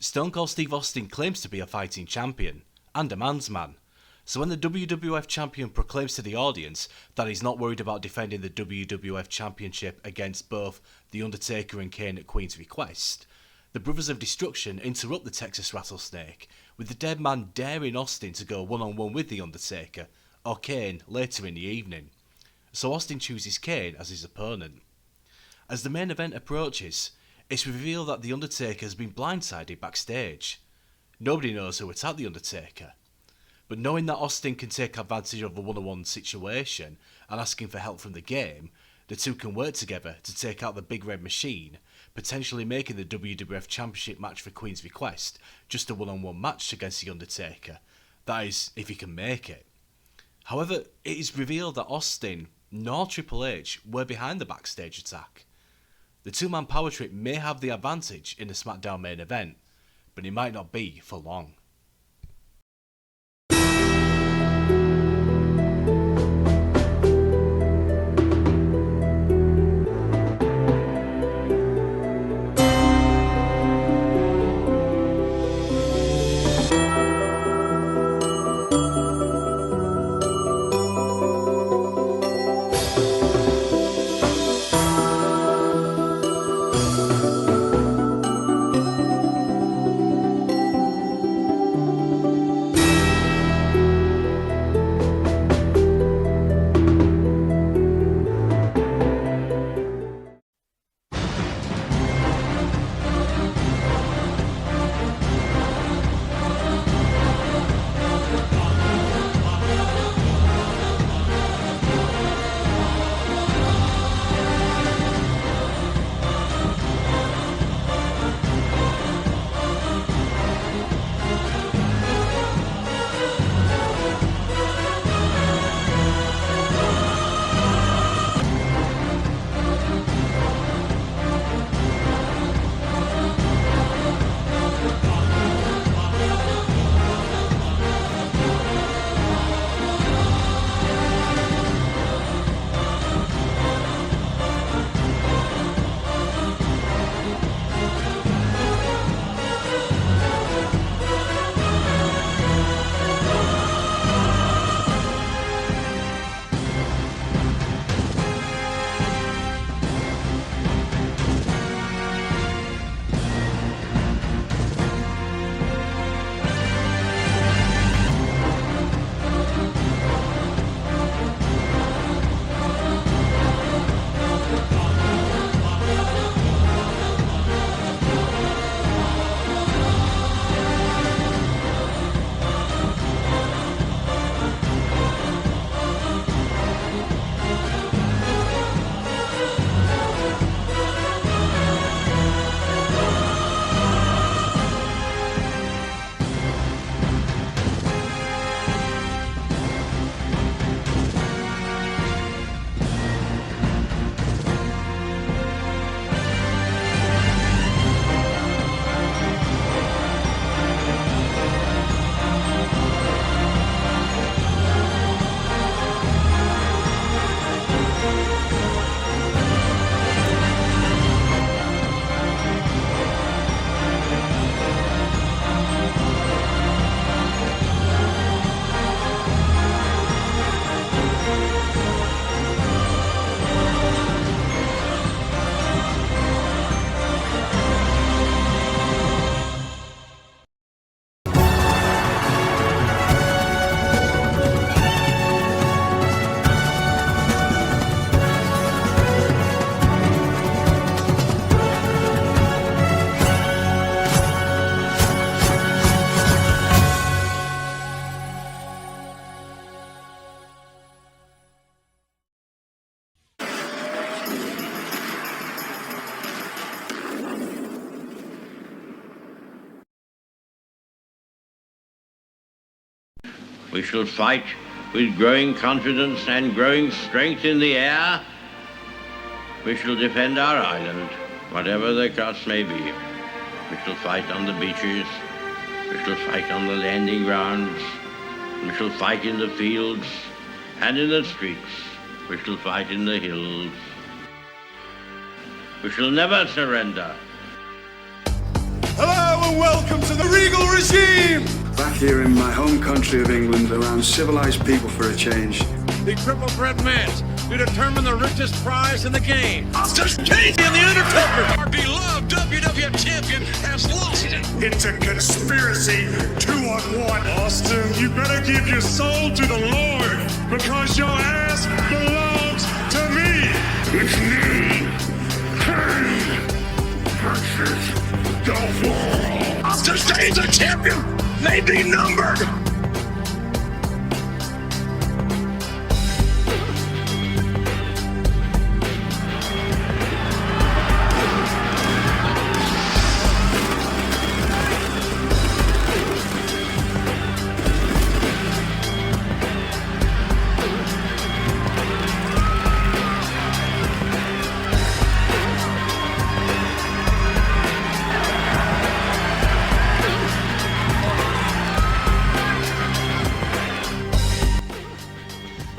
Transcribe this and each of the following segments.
Stone Cold Steve Austin claims to be a fighting champion, and a man's man. So when the WWF champion proclaims to the audience that he's not worried about defending the WWF championship against both The Undertaker and Kane at Queen's request, the Brothers of Destruction interrupt the Texas Rattlesnake, with the dead man daring Austin to go one-on-one with The Undertaker, or Kane, later in the evening. So Austin chooses Kane as his opponent. As the main event approaches, it's revealed that The Undertaker has been blindsided backstage. Nobody knows who attacked The Undertaker. But knowing that Austin can take advantage of a one-on-one situation and asking for help from the game, the two can work together to take out the Big Red Machine, potentially making the WWF Championship match for Queen's request just a one-on-one match against The Undertaker. That is, if he can make it. However, it is revealed that Austin nor Triple H were behind the backstage attack. The two-man power trip may have the advantage in the SmackDown main event, but it might not be for long. We shall fight with growing confidence and growing strength in the air. We shall defend our island, whatever the cost may be. We shall fight on the beaches. We shall fight on the landing grounds. We shall fight in the fields and in the streets. We shall fight in the hills. We shall never surrender. Hello and welcome the Regal regime! Back here in my home country of England, around civilized people for a change. The triple threat match to determine the richest prize in the game. Austin's Kane and The Undertaker! Our beloved WWF champion has lost it. It's a conspiracy, 2-on-1. Austin, you better give your soul to the Lord, because your ass belongs to me. It's me, Kane versus Dolph Lundgren. Austin Kane's a champion, may be numbered.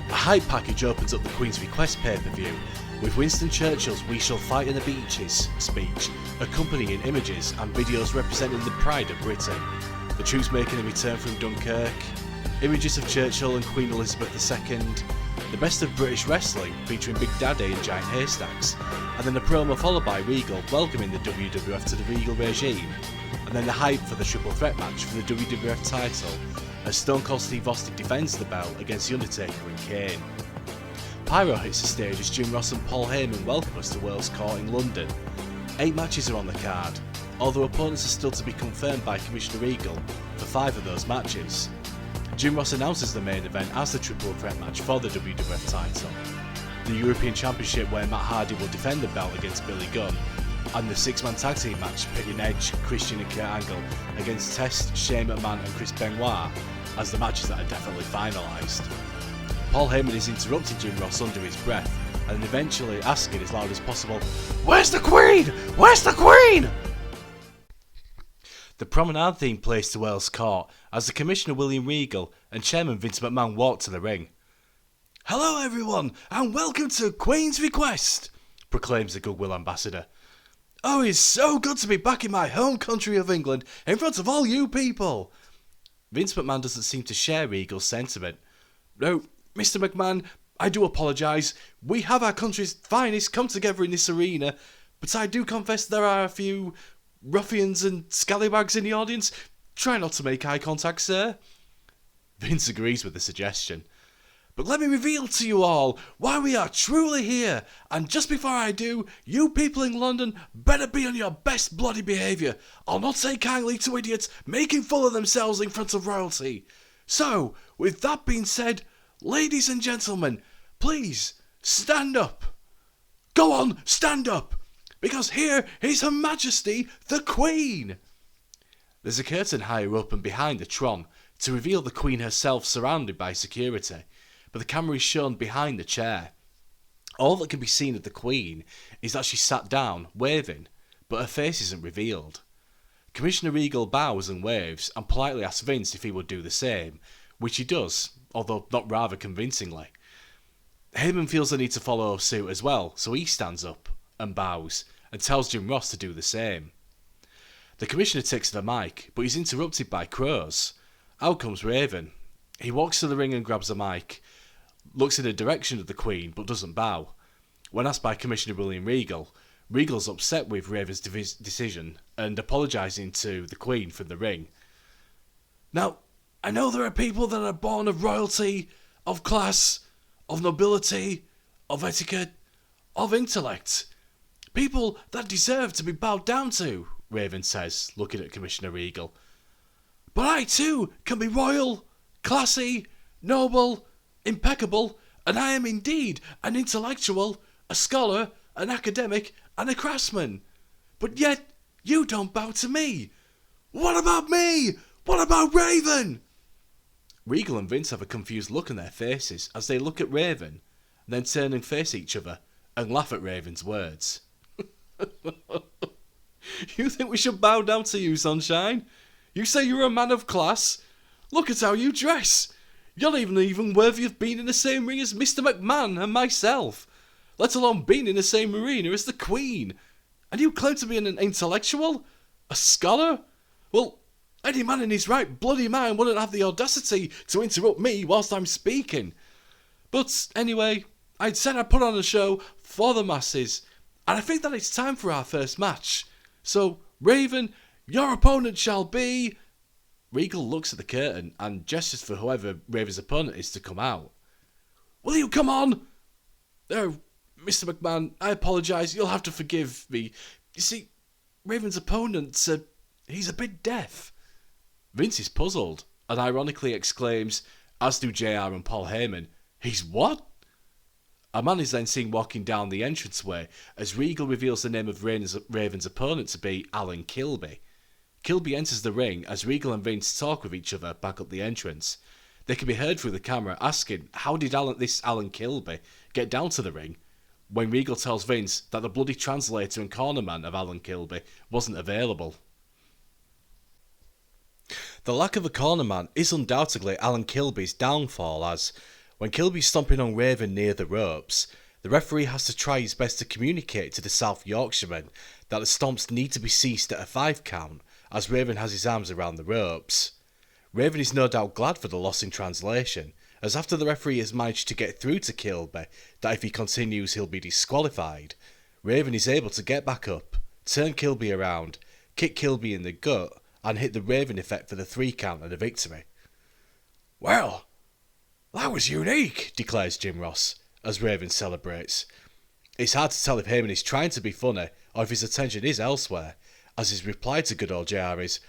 A hype package opens up the Queen's Request pay-per-view, with Winston Churchill's "We Shall Fight in the Beaches" speech accompanying images and videos representing the pride of Britain, the troops making a return from Dunkirk, images of Churchill and Queen Elizabeth II, the best of British wrestling featuring Big Daddy and Giant Haystacks, and then a promo followed by Regal welcoming the WWF to the Regal regime, and then the hype for the triple threat match for the WWF title as Stone Cold Steve Austin defends the belt against The Undertaker and Kane. Pyro hits the stage as Jim Ross and Paul Heyman welcome us to World's Court in London. 8 matches are on the card, although opponents are still to be confirmed by Commissioner Regal for 5 of those matches. Jim Ross announces the main event as the triple threat match for the WWF title, the European Championship where Matt Hardy will defend the belt against Billy Gunn, and the 6-man tag team match pitting Edge, Christian and Kurt Angle against Test, Shane McMahon and Chris Benoit as the matches that are definitely finalised. Paul Heyman is interrupting Jim Ross under his breath and eventually asking as loud as possible, "Where's the Queen? Where's the Queen?" The promenade theme plays to Earl's Court as the Commissioner William Regal and Chairman Vince McMahon walk to the ring. "Hello everyone and welcome to Queen's Request," proclaims the Goodwill Ambassador. "Oh, it's so good to be back in my home country of England in front of all you people." Vince McMahon doesn't seem to share Regal's sentiment. "No, Mr. McMahon, I do apologise. We have our country's finest come together in this arena, but I do confess there are a few ruffians and scallywags in the audience. Try not to make eye contact, sir." Vince agrees with the suggestion. "But let me reveal to you all why we are truly here, and just before I do, you people in London better be on your best bloody behaviour. I'll not take kindly to idiots making fool of themselves in front of royalty. So, with that being said, ladies and gentlemen, please stand up. Go on, stand up, because here is Her Majesty the Queen." There's a curtain higher up and behind the Tron to reveal the Queen herself surrounded by security, but the camera is shown behind the chair. All that can be seen of the Queen is that she sat down, waving, but her face isn't revealed. Commissioner Regal bows and waves and politely asks Vince if he would do the same, which he does, although not rather convincingly. Heyman feels the need to follow suit as well, so he stands up and bows and tells Jim Ross to do the same. The Commissioner takes the mic, but he's interrupted by crows. Out comes Raven. He walks to the ring and grabs the mic, looks in the direction of the Queen but doesn't bow. When asked by Commissioner William Regal, Regal's upset with Raven's decision and apologising to the Queen from the ring. "Now, I know there are people that are born of royalty, of class, of nobility, of etiquette, of intellect. People that deserve to be bowed down to," Raven says, looking at Commissioner Regal. "But I too can be royal, classy, noble, impeccable, and I am indeed an intellectual, a scholar, an academic, and a craftsman. But yet you don't bow to me. What about me? What about Raven?" Regal and Vince have a confused look on their faces as they look at Raven, then turn and face each other and laugh at Raven's words. "You think we should bow down to you, Sunshine? You say you're a man of class? Look at how you dress. You're not even worthy of being in the same ring as Mr. McMahon and myself, let alone being in the same arena as the Queen. And you claim to be an intellectual? A scholar? Well, Any man in his right bloody mind wouldn't have the audacity to interrupt me whilst I'm speaking. But anyway, I'd said I'd put on a show for the masses, and I think that it's time for our first match. So, Raven, your opponent shall be... Regal looks at the curtain and gestures for whoever Raven's opponent is to come out. Will you come on? Oh, Mr. McMahon, I apologise, you'll have to forgive me. You see, Raven's opponent, he's a bit deaf. Vince is puzzled and ironically exclaims, as do JR and Paul Heyman, he's what? A man is then seen walking down the entranceway as Regal reveals the name of Raven's opponent to be Alan Kilby. Kilby enters the ring as Regal and Vince talk with each other back up the entrance. They can be heard through the camera asking, how did this Alan Kilby get down to the ring? When Regal tells Vince that the bloody translator and cornerman of Alan Kilby wasn't available. The lack of a cornerman is undoubtedly Alan Kilby's downfall, as when Kilby's stomping on Raven near the ropes, the referee has to try his best to communicate to the South Yorkshireman that the stomps need to be ceased at a 5 count, as Raven has his arms around the ropes. Raven is no doubt glad for the loss in translation, as after the referee has managed to get through to Kilby that if he continues he'll be disqualified, Raven is able to get back up, turn Kilby around, kick Kilby in the gut, and hit the Raven effect for the 3 count and a victory. Well, that was unique, declares Jim Ross, as Raven celebrates. It's hard to tell if Heyman is trying to be funny or if his attention is elsewhere, as his reply to good old JR is,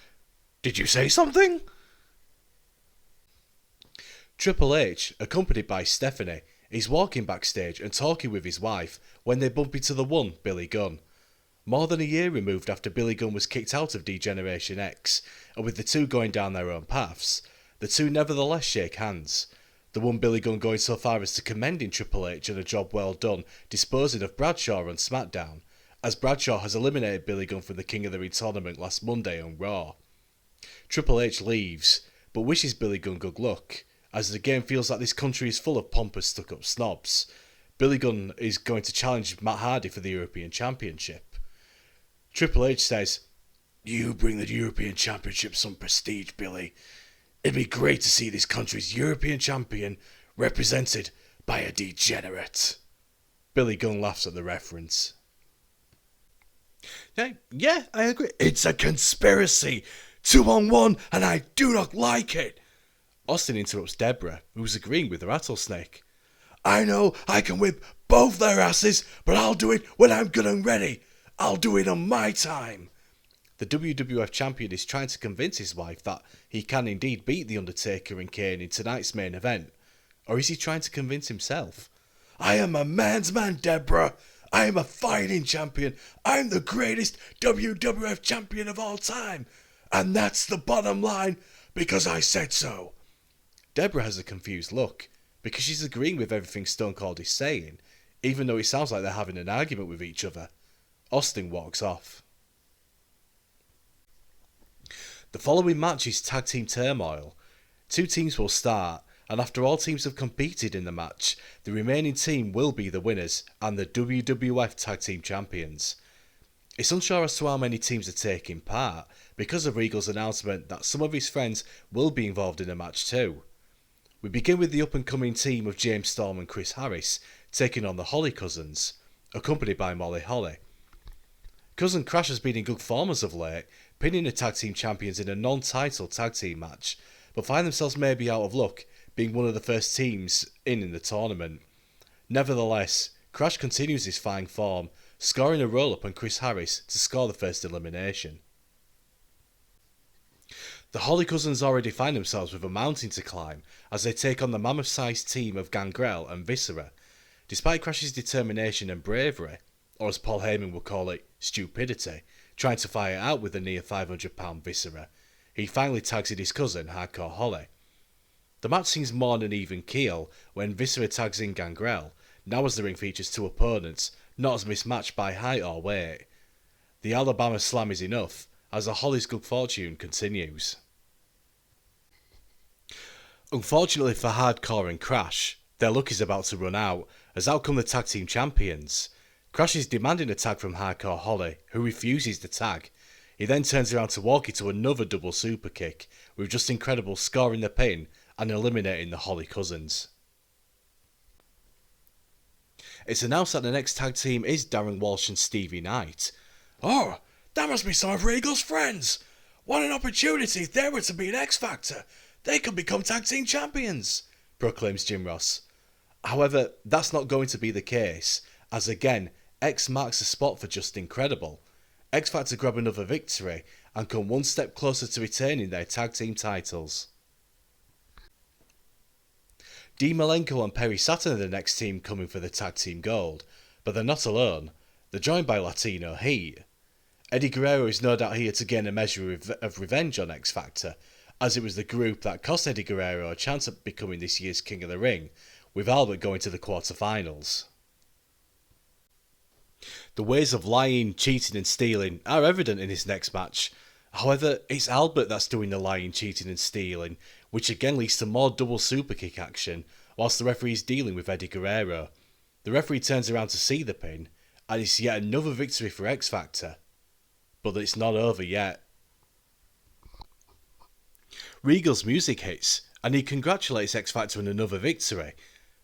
"Did you say something?" Triple H, accompanied by Stephanie, is walking backstage and talking with his wife when they bump into the one Billy Gunn. More than a year removed after Billy Gunn was kicked out of D-Generation X, and with the two going down their own paths, the two nevertheless shake hands. The one Billy Gunn going so far as to commending Triple H on a job well done disposing of Bradshaw on SmackDown, as Bradshaw has eliminated Billy Gunn from the King of the Ring tournament last Monday on Raw. Triple H leaves, but wishes Billy Gunn good luck, as the game feels like this country is full of pompous stuck-up snobs. Billy Gunn is going to challenge Matt Hardy for the European Championship. Triple H says, "You bring the European Championship some prestige, Billy. It'd be great to see this country's European champion represented by a degenerate." Billy Gunn laughs at the reference. Yeah, I agree. It's a conspiracy. 2-on-1, and I do not like it. Austin interrupts Deborah, who's agreeing with the Rattlesnake. I know I can whip both their asses, but I'll do it when I'm good and ready. I'll do it on my time. The WWF champion is trying to convince his wife that he can indeed beat The Undertaker and Kane in tonight's main event. Or is he trying to convince himself? I am a man's man, Deborah. I am a fighting champion. I'm the greatest WWF champion of all time. And that's the bottom line, because I said so. Deborah has a confused look, because she's agreeing with everything Stone Cold is saying, even though it sounds like they're having an argument with each other. Austin walks off. The following match is Tag Team Turmoil. 2 teams will start, and after all teams have competed in the match, the remaining team will be the winners and the WWF Tag Team Champions. It's unsure as to how many teams are taking part, because of Regal's announcement that some of his friends will be involved in the match too. We begin with the up-and-coming team of James Storm and Chris Harris taking on the Holly Cousins, accompanied by Molly Holly. Cousin Crash has been in good form as of late, pinning the tag team champions in a non-title tag team match, but find themselves maybe out of luck, being one of the first teams in the tournament. Nevertheless, Crash continues his fine form, scoring a roll-up on Chris Harris to score the first elimination. The Holly Cousins already find themselves with a mountain to climb as they take on the mammoth-sized team of Gangrel and Viscera. Despite Crash's determination and bravery, or as Paul Heyman would call it, stupidity, trying to fight it out with the near 500-pound Viscera, he finally tags in his cousin, Hardcore Holly. The match seems more on an even keel when Viscera tags in Gangrel, now as the ring features 2 opponents, not as mismatched by height or weight. The Alabama Slam is enough, as the Holly's good fortune continues. Unfortunately for Hardcore and Crash, their luck is about to run out, as out come the tag team champions. Crash is demanding a tag from Hardcore Holly, who refuses the tag. He then turns around to walk into another double super kick, with Just Incredible scoring the pin and eliminating the Holly Cousins. It's announced that the next tag team is Darren Walsh and Stevie Knight. Oh, that must be some of Regal's friends. What an opportunity if they were to beat X Factor. They could become tag team champions, proclaims Jim Ross. However, that's not going to be the case, as again, X marks a spot for Just Incredible. X Factor grab another victory and come one step closer to retaining their tag team titles. Dean Malenko and Perry Saturn are the next team coming for the tag team gold, but they're not alone. They're joined by Latino Heat. Eddie Guerrero is no doubt here to gain a measure of revenge on X Factor, as it was the group that cost Eddie Guerrero a chance at becoming this year's King of the Ring, with Albert going to the quarterfinals. The ways of lying, cheating and stealing are evident in this next match. However, it's Albert that's doing the lying, cheating and stealing, which again leads to more double super kick action, whilst the referee is dealing with Eddie Guerrero. The referee turns around to see the pin, and it's yet another victory for X Factor. But it's not over yet. Regal's music hits, and he congratulates X Factor on another victory.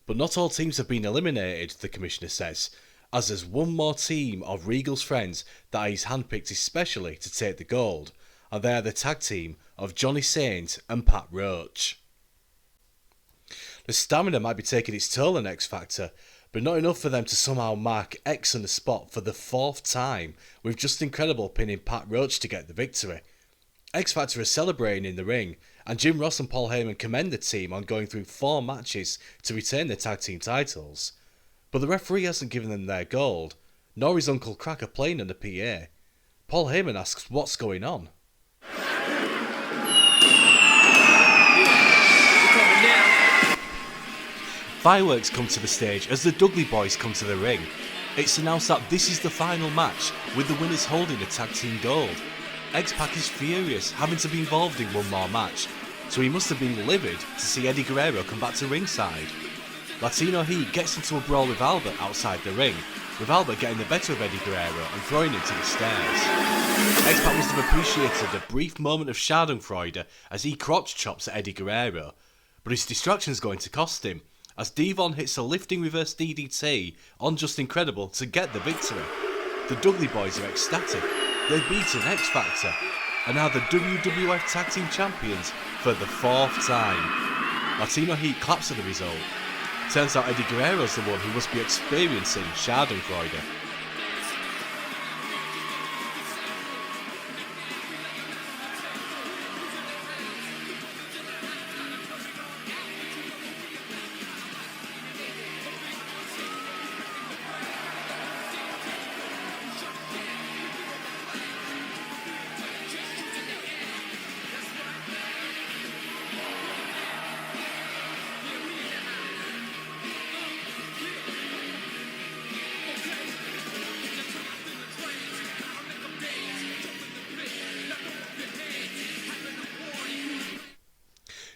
But not all teams have been eliminated, the commissioner says, as there's one more team of Regal's friends that he's handpicked especially to take the gold, and they are the tag team of Johnny Saint and Pat Roach. The stamina might be taking its toll on X Factor, but not enough for them to somehow mark X on the spot for the 4th time, with Just Incredible pinning Pat Roach to get the victory. X Factor is celebrating in the ring, and Jim Ross and Paul Heyman commend the team on going through 4 matches to retain their tag team titles. But the referee hasn't given them their gold, nor is Uncle Cracker playing on the PA. Paul Heyman asks what's going on. Fireworks come to the stage as the Dudley Boys come to the ring. It's announced that this is the final match, with the winners holding the tag team gold. X-Pac is furious, having to be involved in one more match, so he must have been livid to see Eddie Guerrero come back to ringside. Latino Heat gets into a brawl with Albert outside the ring, with Albert getting the better of Eddie Guerrero and throwing him to the stairs. X-Pac must have appreciated a brief moment of schadenfreude as he crotch chops at Eddie Guerrero, but his distraction's going to cost him, as Devon hits a lifting reverse DDT on Just Incredible to get the victory. The Dudley Boys are ecstatic. They've beaten X Factor and are the WWF Tag Team Champions for the 4th time. Latino Heat claps at the result. Turns out Eddie Guerrero's the one who must be experiencing schadenfreude.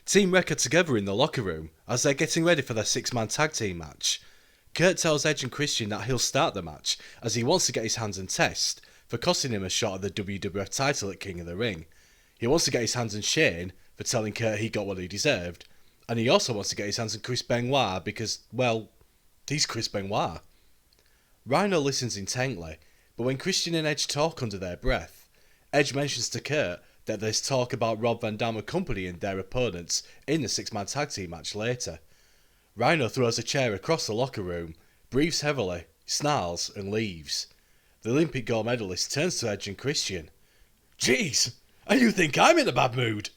Team Wreck are together in the locker room as they're getting ready for their 6-man tag team match. Kurt tells Edge and Christian that he'll start the match as he wants to get his hands on Test for costing him a shot at the WWF title at King of the Ring. He wants to get his hands on Shane for telling Kurt he got what he deserved, and he also wants to get his hands on Chris Benoit because, well, he's Chris Benoit. Rhino listens intently, but when Christian and Edge talk under their breath, Edge mentions to Kurt that there's talk about Rob Van Dam accompanying their opponents in the 6-man tag team match later. Rhino throws a chair across the locker room, breathes heavily, snarls and leaves. The Olympic gold medalist turns to Edge and Christian. "Jeez, and you think I'm in a bad mood?"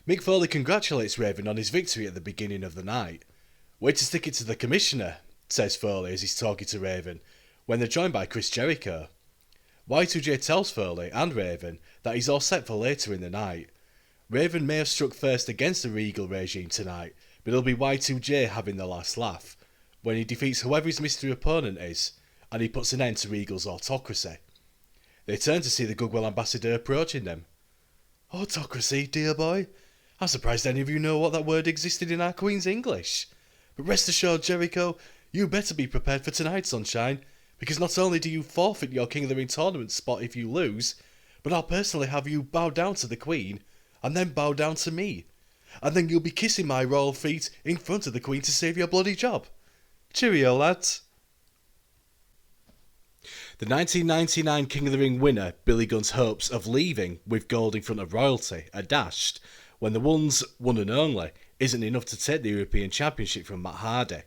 Mick Foley congratulates Raven on his victory at the beginning of the night. "Way to stick it to the commissioner," says Foley as he's talking to Raven, when they're joined by Chris Jericho. Y2J tells Foley and Raven that he's all set for later in the night. Raven may have struck first against the Regal regime tonight, but it'll be Y2J having the last laugh when he defeats whoever his mystery opponent is, and he puts an end to Regal's autocracy. They turn to see the Goodwill ambassador approaching them. "Autocracy, dear boy? I'm surprised any of you know what that word existed in our Queen's English. But rest assured, Jericho, you better be prepared for tonight, sunshine, Because not only do you forfeit your King of the Ring tournament spot if you lose, but I'll personally have you bow down to the Queen, and then bow down to me. And then you'll be kissing my royal feet in front of the Queen to save your bloody job. Cheerio, lads. The 1999 King of the Ring winner, Billy Gunn's hopes of leaving with gold in front of royalty are dashed when the one's one and only isn't enough to take the European Championship from Matt Hardy.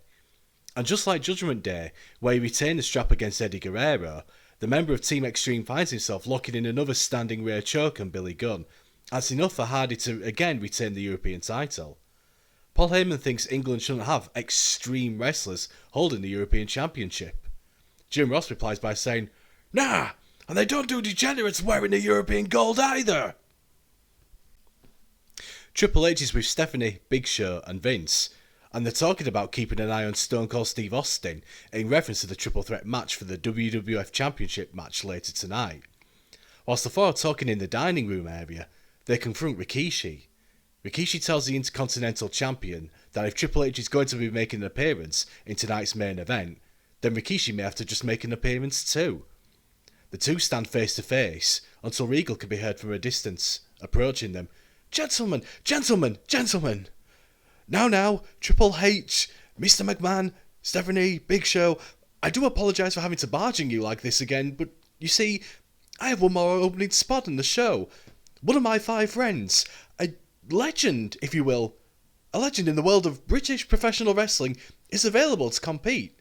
And just like Judgment Day, where he retained the strap against Eddie Guerrero, the member of Team Extreme finds himself locking in another standing rear choke on Billy Gunn. That's enough for Hardy to again retain the European title. Paul Heyman thinks England shouldn't have extreme wrestlers holding the European Championship. Jim Ross replies by saying, "Nah, and they don't do degenerates wearing the European gold either." Triple H is with Stephanie, Big Show and Vince, and they're talking about keeping an eye on Stone Cold Steve Austin in reference to the triple threat match for the WWF Championship match later tonight. Whilst the four are talking in the dining room area, they confront Rikishi. Rikishi tells the Intercontinental Champion that if Triple H is going to be making an appearance in tonight's main event, then Rikishi may have to just make an appearance too. The two stand face to face until Regal can be heard from a distance, approaching them. "Gentlemen, gentlemen, gentlemen! Now, Triple H, Mr. McMahon, Stephanie, Big Show, I do apologise for having to barging you like this again, but you see, I have one more opening spot in the show. One of my 5 friends, a legend, if you will, a legend in the world of British professional wrestling, is available to compete.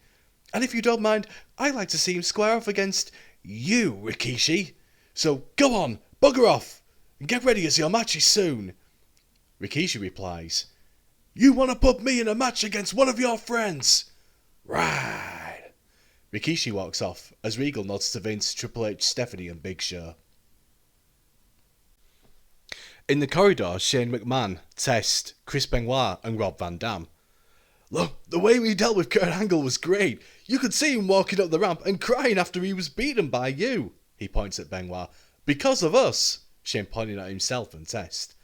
And if you don't mind, I'd like to see him square off against you, Rikishi. So go on, bugger off, and get ready as your match is soon." Rikishi replies, "You want to put me in a match against one of your friends? Right." Rikishi walks off as Regal nods to Vince, Triple H, Stephanie and Big Show. In the corridor, Shane McMahon, Test, Chris Benoit and Rob Van Dam. "Look, the way we dealt with Kurt Angle was great. You could see him walking up the ramp and crying after he was beaten by you." He points at Benoit. "Because of us." Shane pointing at himself and Test.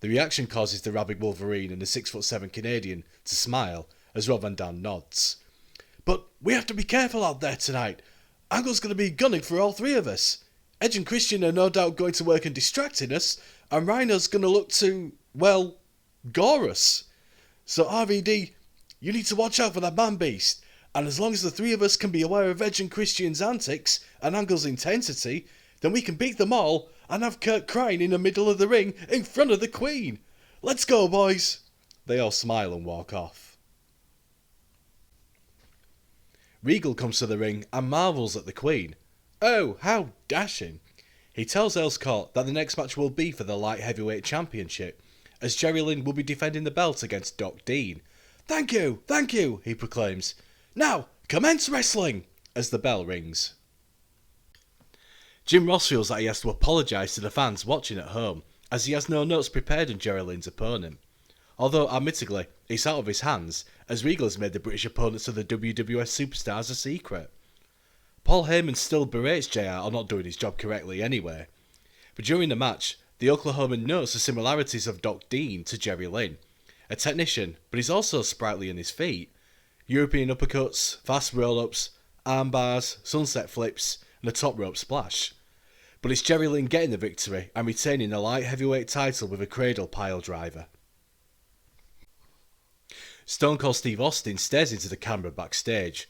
The reaction causes the rabid Wolverine and the 6'7" Canadian to smile as Rob Van Dam nods. "But we have to be careful out there tonight. Angle's going to be gunning for all 3 of us. Edge and Christian are no doubt going to work on distracting us, and Rhino's going to look to, well, gore us. So RVD, you need to watch out for that man-beast, and as long as the 3 of us can be aware of Edge and Christian's antics and Angle's intensity, then we can beat them all and have Kurt crying in the middle of the ring in front of the Queen. Let's go, boys." They all smile and walk off. Regal comes to the ring and marvels at the Queen. Oh, how dashing. He tells Ellscourt that the next match will be for the Light Heavyweight Championship, as Jerry Lynn will be defending the belt against Doc Dean. Thank you, he proclaims. "Now, commence wrestling," as the bell rings. Jim Ross feels that he has to apologise to the fans watching at home, as he has no notes prepared on Jerry Lynn's opponent. Although, admittedly, it's out of his hands, as Regal has made the British opponents of the WWF superstars a secret. Paul Heyman still berates JR on not doing his job correctly anyway. But during the match, the Oklahoman notes the similarities of Doc Dean to Jerry Lynn. A technician, but he's also sprightly on his feet. European uppercuts, fast roll-ups, arm bars, sunset flips, and a top rope splash. But it's Jerry Lynn getting the victory and retaining the light heavyweight title with a cradle pile driver. Stone Cold Steve Austin stares into the camera backstage.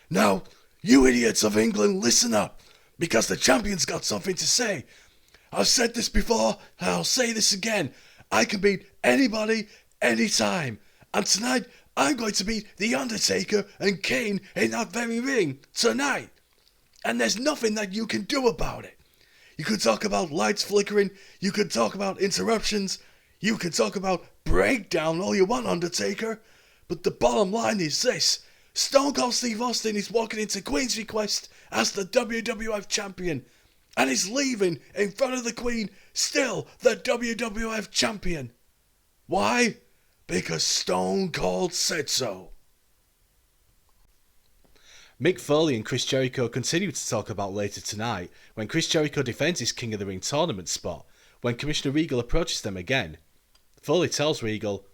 "Now, you idiots of England, listen up, because the champion's got something to say. I've said this before, and I'll say this again. I can beat anybody, anytime. And tonight, I'm going to beat The Undertaker and Kane in that very ring, tonight. And there's nothing that you can do about it. You could talk about lights flickering, you could talk about interruptions, you could talk about breakdown all you want, Undertaker. But the bottom line is this. Stone Cold Steve Austin is walking into Queen's Request as the WWF Champion, and is leaving in front of the Queen, still the WWF Champion. Why? Because Stone Cold said so." Mick Foley and Chris Jericho continue to talk about later tonight, when Chris Jericho defends his King of the Ring tournament spot, when Commissioner Regal approaches them again. Foley tells Regal,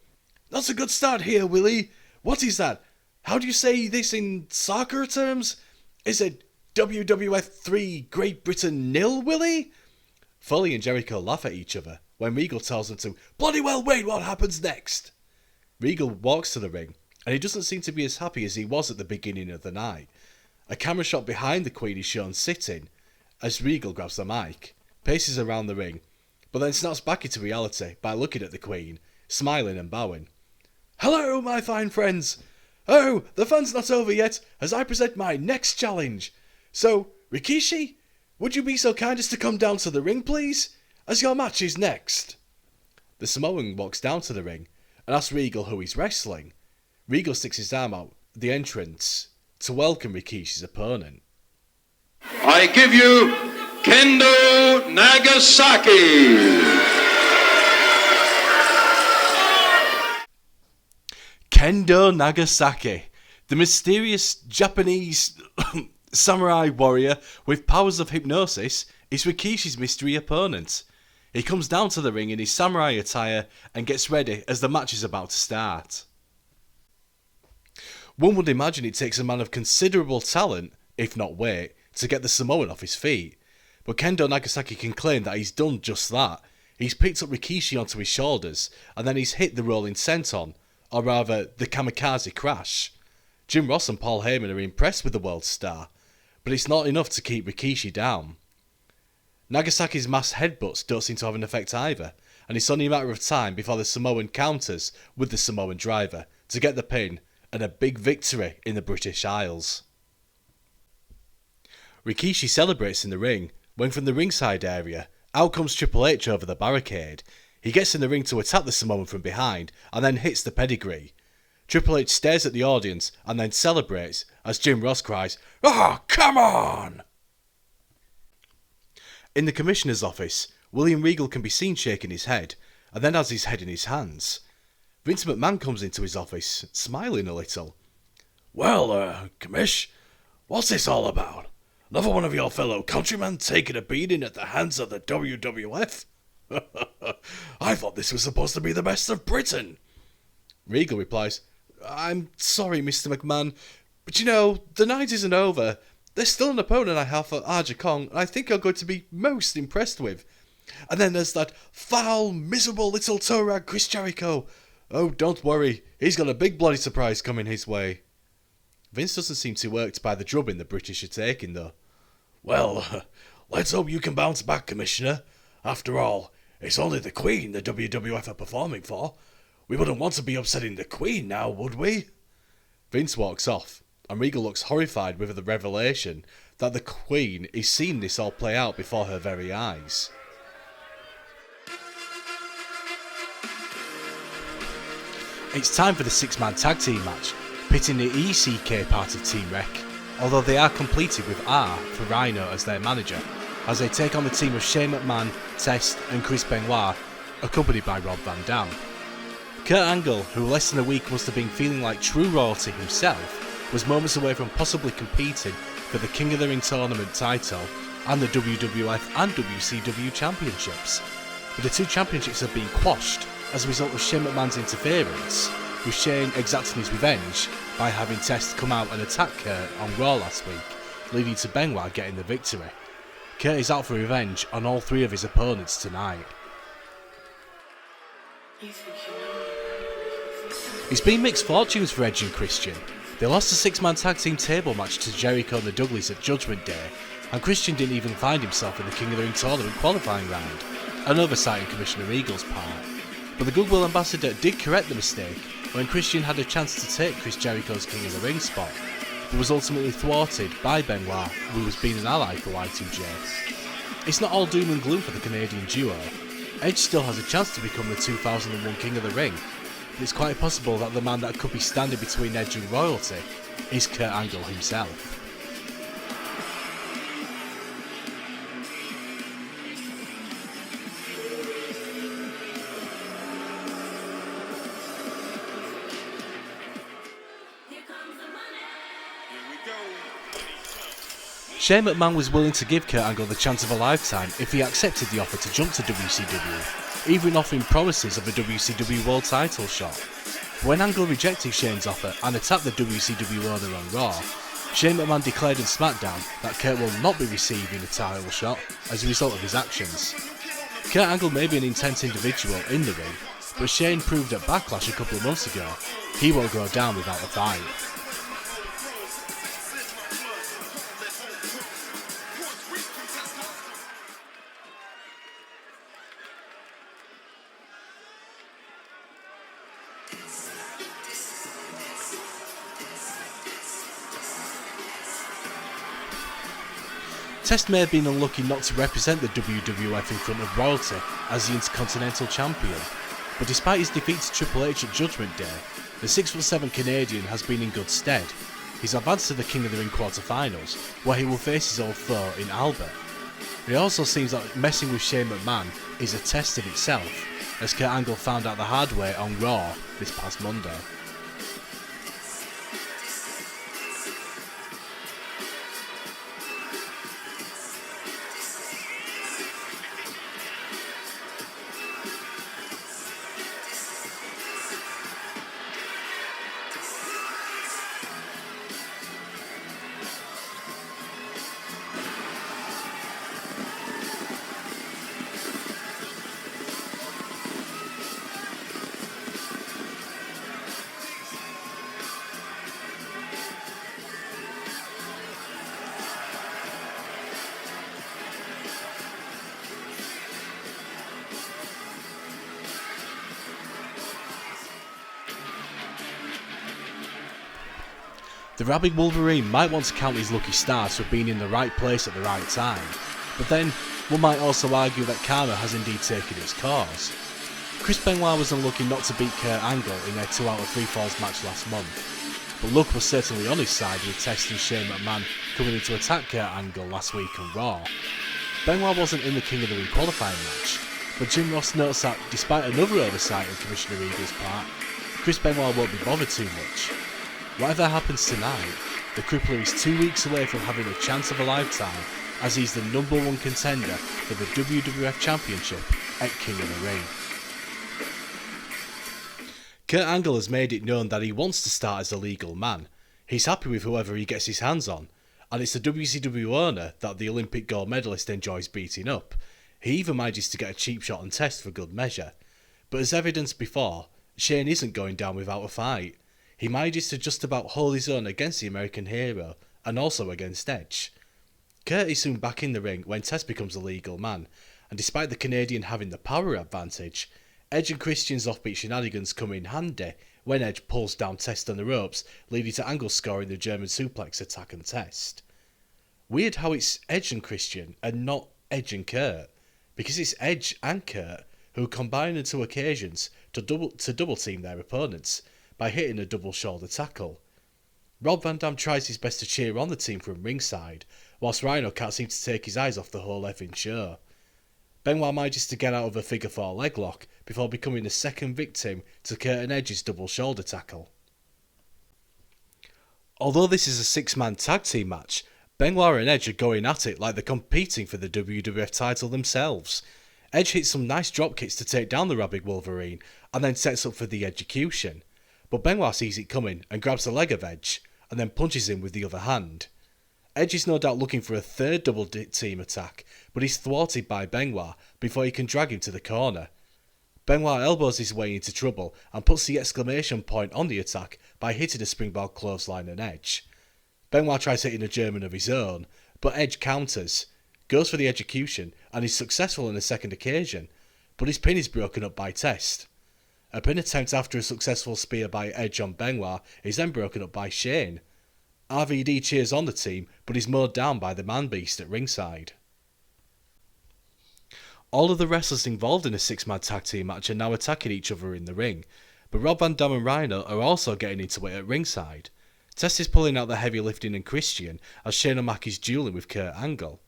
"That's a good start here, Willie. What is that? How do you say this in soccer terms? Is it WWF 3, Great Britain 0, will he? Foley and Jericho laugh at each other when Regal tells them to bloody well wait what happens next. Regal walks to the ring, and he doesn't seem to be as happy as he was at the beginning of the night. A camera shot behind the Queen is shown sitting as Regal grabs the mic, paces around the ring, but then snaps back into reality by looking at the Queen, smiling and bowing. Hello, my fine friends! Oh, the fun's not over yet as I present my next challenge. So, Rikishi, would you be so kind as to come down to the ring, please, as your match is next? The Samoan walks down to the ring and asks Regal who he's wrestling. Regal sticks his arm out the entrance to welcome Rikishi's opponent. I give you Kendo Nagasaki. Kendo Nagasaki, the mysterious Japanese samurai warrior with powers of hypnosis, is Rikishi's mystery opponent. He comes down to the ring in his samurai attire and gets ready as the match is about to start. One would imagine it takes a man of considerable talent, if not weight, to get the Samoan off his feet, but Kendo Nagasaki can claim that he's done just that. He's picked up Rikishi onto his shoulders and then he's hit the rolling senton, or rather the kamikaze crash. Jim Ross and Paul Heyman are impressed with the world star, but it's not enough to keep Rikishi down. Nagasaki's mass headbutts don't seem to have an effect either, and it's only a matter of time before the Samoan counters with the Samoan driver to get the pin and a big victory in the British Isles. Rikishi celebrates in the ring when from the ringside area out comes Triple H over the barricade. He gets in the ring to attack the Samoan from behind and then hits the pedigree. Triple H stares at the audience and then celebrates as Jim Ross cries, "Ah, come on!" In the Commissioner's office, William Regal can be seen shaking his head and then has his head in his hands. Vince McMahon comes into his office, smiling a little. "Well, Commish, what's this all about? Another one of your fellow countrymen taking a beating at the hands of the WWF? I thought this was supposed to be the best of Britain." Regal replies, "I'm sorry, Mr. McMahon, but you know, the night isn't over. There's still an opponent I have for Aja Kong, and I think you're going to be most impressed with. And then there's that foul, miserable little toe rag Chris Jericho. Oh, don't worry, he's got a big bloody surprise coming his way." Vince doesn't seem too irked by the drubbing the British are taking, though. "Well, let's hope you can bounce back, Commissioner. After all, it's only the Queen the WWF are performing for. We wouldn't want to be upsetting the Queen now, would we?" Vince walks off, and Regal looks horrified with the revelation that the Queen is seeing this all play out before her very eyes. It's time for the six-man tag team match, pitting the ECK part of Team Wreck, although they are completed with R for Rhino as their manager, as they take on the team of Shane McMahon, Test and Chris Benoit, accompanied by Rob Van Dam. Kurt Angle, who less than a week must have been feeling like true royalty himself, was moments away from possibly competing for the King of the Ring tournament title and the WWF and WCW championships. But the two championships have been quashed as a result of Shane McMahon's interference, with Shane exacting his revenge by having Test come out and attack Kurt on Raw last week, leading to Benoit getting the victory. Kurt is out for revenge on all three of his opponents tonight. It's been mixed fortunes for Edge and Christian. They lost a six-man tag team table match to Jericho and the Dudleys at Judgment Day, and Christian didn't even find himself in the King of the Ring tournament qualifying round, an oversight on Commissioner Regal's part. But the Goodwill Ambassador did correct the mistake when Christian had a chance to take Chris Jericho's King of the Ring spot, but was ultimately thwarted by Benoit, who was being an ally for Y2J. It's not all doom and gloom for the Canadian duo. Edge still has a chance to become the 2001 King of the Ring, but it's quite possible that the man that could be standing between Edge and royalty is Kurt Angle himself. Shane McMahon was willing to give Kurt Angle the chance of a lifetime if he accepted the offer to jump to WCW, even offering promises of a WCW world title shot. When Angle rejected Shane's offer and attacked the WCW owner on Raw, Shane McMahon declared on SmackDown that Kurt will not be receiving a title shot as a result of his actions. Kurt Angle may be an intense individual in the ring, but Shane proved at Backlash a couple of months ago he won't go down without a fight. Test may have been unlucky not to represent the WWF in front of royalty as the Intercontinental Champion, but despite his defeat to Triple H at Judgment Day, the 6'7" Canadian has been in good stead. He's advanced to the King of the Ring quarterfinals, where he will face his old foe in Albert. It also seems that messing with Shane McMahon is a test in itself, as Kurt Angle found out the hard way on Raw this past Monday. The rabid Wolverine might want to count his lucky stars for being in the right place at the right time, but then one might also argue that karma has indeed taken its course. Chris Benoit was unlucky not to beat Kurt Angle in their 2 out of 3 falls match last month, but luck was certainly on his side with Test and Shane McMahon coming in to attack Kurt Angle last week on Raw. Benoit wasn't in the King of the Ring qualifying match, but Jim Ross notes that despite another oversight on Commissioner Eagle's part, Chris Benoit won't be bothered too much. Whatever happens tonight, the Crippler is 2 weeks away from having a chance of a lifetime as he's the #1 contender for the WWF Championship at King of the Ring. Kurt Angle has made it known that he wants to start as a legal man. He's happy with whoever he gets his hands on, and it's the WCW owner that the Olympic gold medalist enjoys beating up. He even manages to get a cheap shot on Test for good measure. But as evidenced before, Shane isn't going down without a fight. He manages to just about hold his own against the American hero, and also against Edge. Kurt is soon back in the ring when Test becomes a legal man, and despite the Canadian having the power advantage, Edge and Christian's offbeat shenanigans come in handy when Edge pulls down Test on the ropes, leading to Angle scoring the German suplex attack on Test. Weird how it's Edge and Christian and not Edge and Kurt, because it's Edge and Kurt who combine on 2 occasions to double team their opponents by hitting a double shoulder tackle. Rob Van Dam tries his best to cheer on the team from ringside, whilst Rhino can't seem to take his eyes off the whole effing show. Benoit manages to get out of a figure 4 leg lock before becoming the second victim to Kurt and Edge's double shoulder tackle. Although this is a 6-man tag team match, Benoit and Edge are going at it like they're competing for the WWF title themselves. Edge hits some nice drop kicks to take down the rabid Wolverine and then sets up for the execution. But Benoit sees it coming and grabs the leg of Edge and then punches him with the other hand. Edge is no doubt looking for a third double team attack, but he's thwarted by Benoit before he can drag him to the corner. Benoit elbows his way into trouble and puts the exclamation point on the attack by hitting a springboard clothesline on Edge. Benoit tries hitting a German of his own, but Edge counters, goes for the execution and is successful on a second occasion, but his pin is broken up by Test. A pin attempt after a successful spear by Edge on Benoit is then broken up by Shane. RVD cheers on the team, but is mowed down by the Man-Beast at ringside. All of the wrestlers involved in a 6-man tag team match are now attacking each other in the ring, but Rob Van Dam and Rhino are also getting into it at ringside. Test is pulling out the heavy lifting in Christian as Shane O'Mac is dueling with Kurt Angle.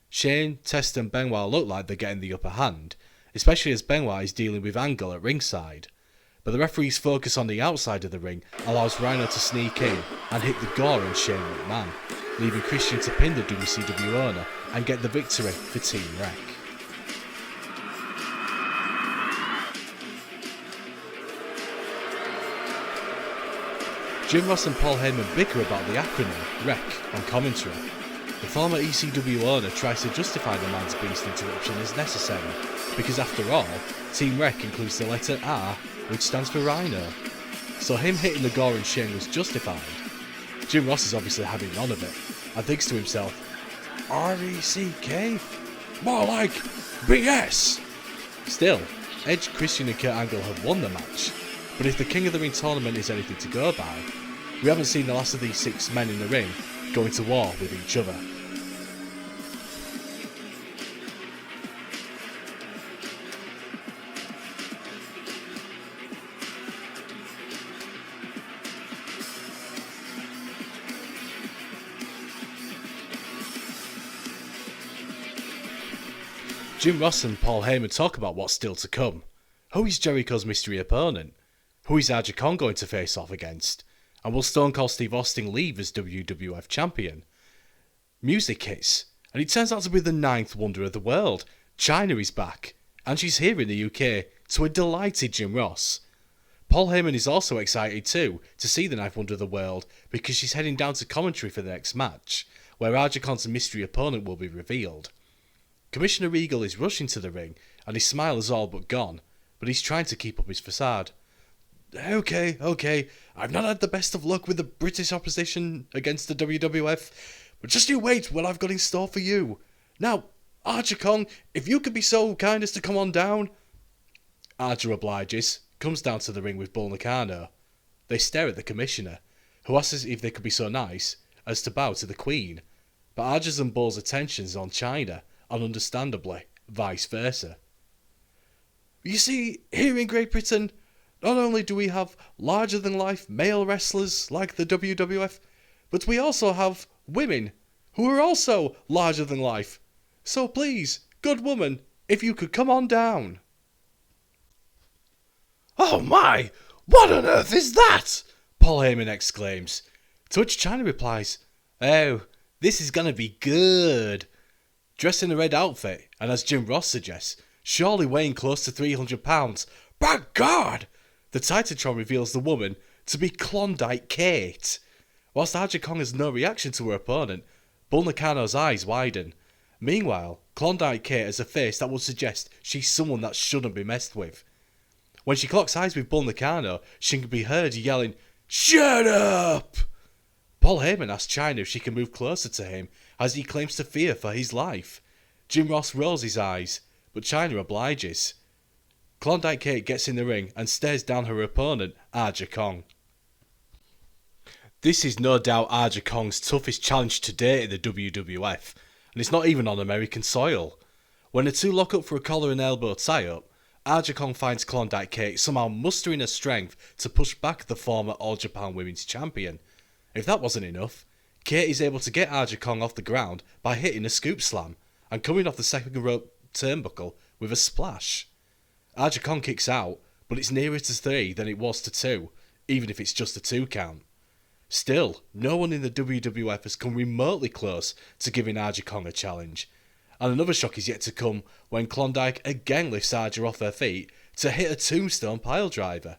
Shane, Test and Benoit look like they're getting the upper hand, especially as Benoit is dealing with Angle at ringside. But the referee's focus on the outside of the ring allows Rhino to sneak in and hit the gore on Shane McMahon, leaving Christian to pin the WCW owner and get the victory for Team Wreck. Jim Ross and Paul Heyman bicker about the acronym REC on commentary. The former ECW owner tries to justify the man's beast interruption as necessary, because after all, Team REC includes the letter R, which stands for Rhino. So him hitting the Gore and Shane was justified. Jim Ross is obviously having none of it, and thinks to himself, RECK? More like BS! Still, Edge, Christian and Kurt Angle have won the match, but if the King of the Ring tournament is anything to go by, we haven't seen the last of these 6 men in the ring going to war with each other. Jim Ross and Paul Heyman talk about what's still to come. Who is Jericho's mystery opponent? Who is Aja Kong going to face off against? And will Stone Cold Steve Austin leave as WWF champion? Music hits, and it turns out to be the 9th wonder of the world. Chyna is back, and she's here in the UK, to a delighted Jim Ross. Paul Heyman is also excited too to see the 9th wonder of the world because she's heading down to commentary for the next match, where Aja Kong's mystery opponent will be revealed. Commissioner Regal is rushing to the ring, and his smile is all but gone, but he's trying to keep up his facade. Okay, I've not had the best of luck with the British opposition against the WWF, but just you wait what I've got in store for you. Now, Aja Kong, if you could be so kind as to come on down. Aja obliges, comes down to the ring with Bull Nakano. They stare at the Commissioner, who asks if they could be so nice as to bow to the Queen, but Aja's and Bull's attention is on Chyna, and understandably, vice versa. You see, here in Great Britain, not only do we have larger-than-life male wrestlers like the WWF, but we also have women who are also larger-than-life. So please, good woman, if you could come on down. Oh my! What on earth is that? Paul Heyman exclaims. To which Chyna replies, Oh, this is gonna be good. Dressed in a red outfit, and as Jim Ross suggests, surely weighing close to 300 pounds. By God! The Titantron reveals the woman to be Klondike Kate. Whilst Aja Kong has no reaction to her opponent, Bull Nakano's eyes widen. Meanwhile, Klondike Kate has a face that would suggest she's someone that shouldn't be messed with. When she clocks eyes with Bull Nakano, she can be heard yelling, Shut up! Paul Heyman asks Chyna if she can move closer to him, as he claims to fear for his life. Jim Ross rolls his eyes, but Chyna obliges. Klondike Kate gets in the ring and stares down her opponent, Aja Kong. This is no doubt Aja Kong's toughest challenge to date in the WWF, and it's not even on American soil. When the two lock up for a collar and elbow tie-up, Aja Kong finds Klondike Kate somehow mustering her strength to push back the former All Japan Women's Champion. If that wasn't enough, Kate is able to get Aja Kong off the ground by hitting a scoop slam and coming off the second rope turnbuckle with a splash. Aja Kong kicks out, but it's nearer to 3 than it was to 2, even if it's just a 2 count. Still, no one in the WWF has come remotely close to giving Aja Kong a challenge. And another shock is yet to come when Klondike again lifts Aja off her feet to hit a tombstone piledriver.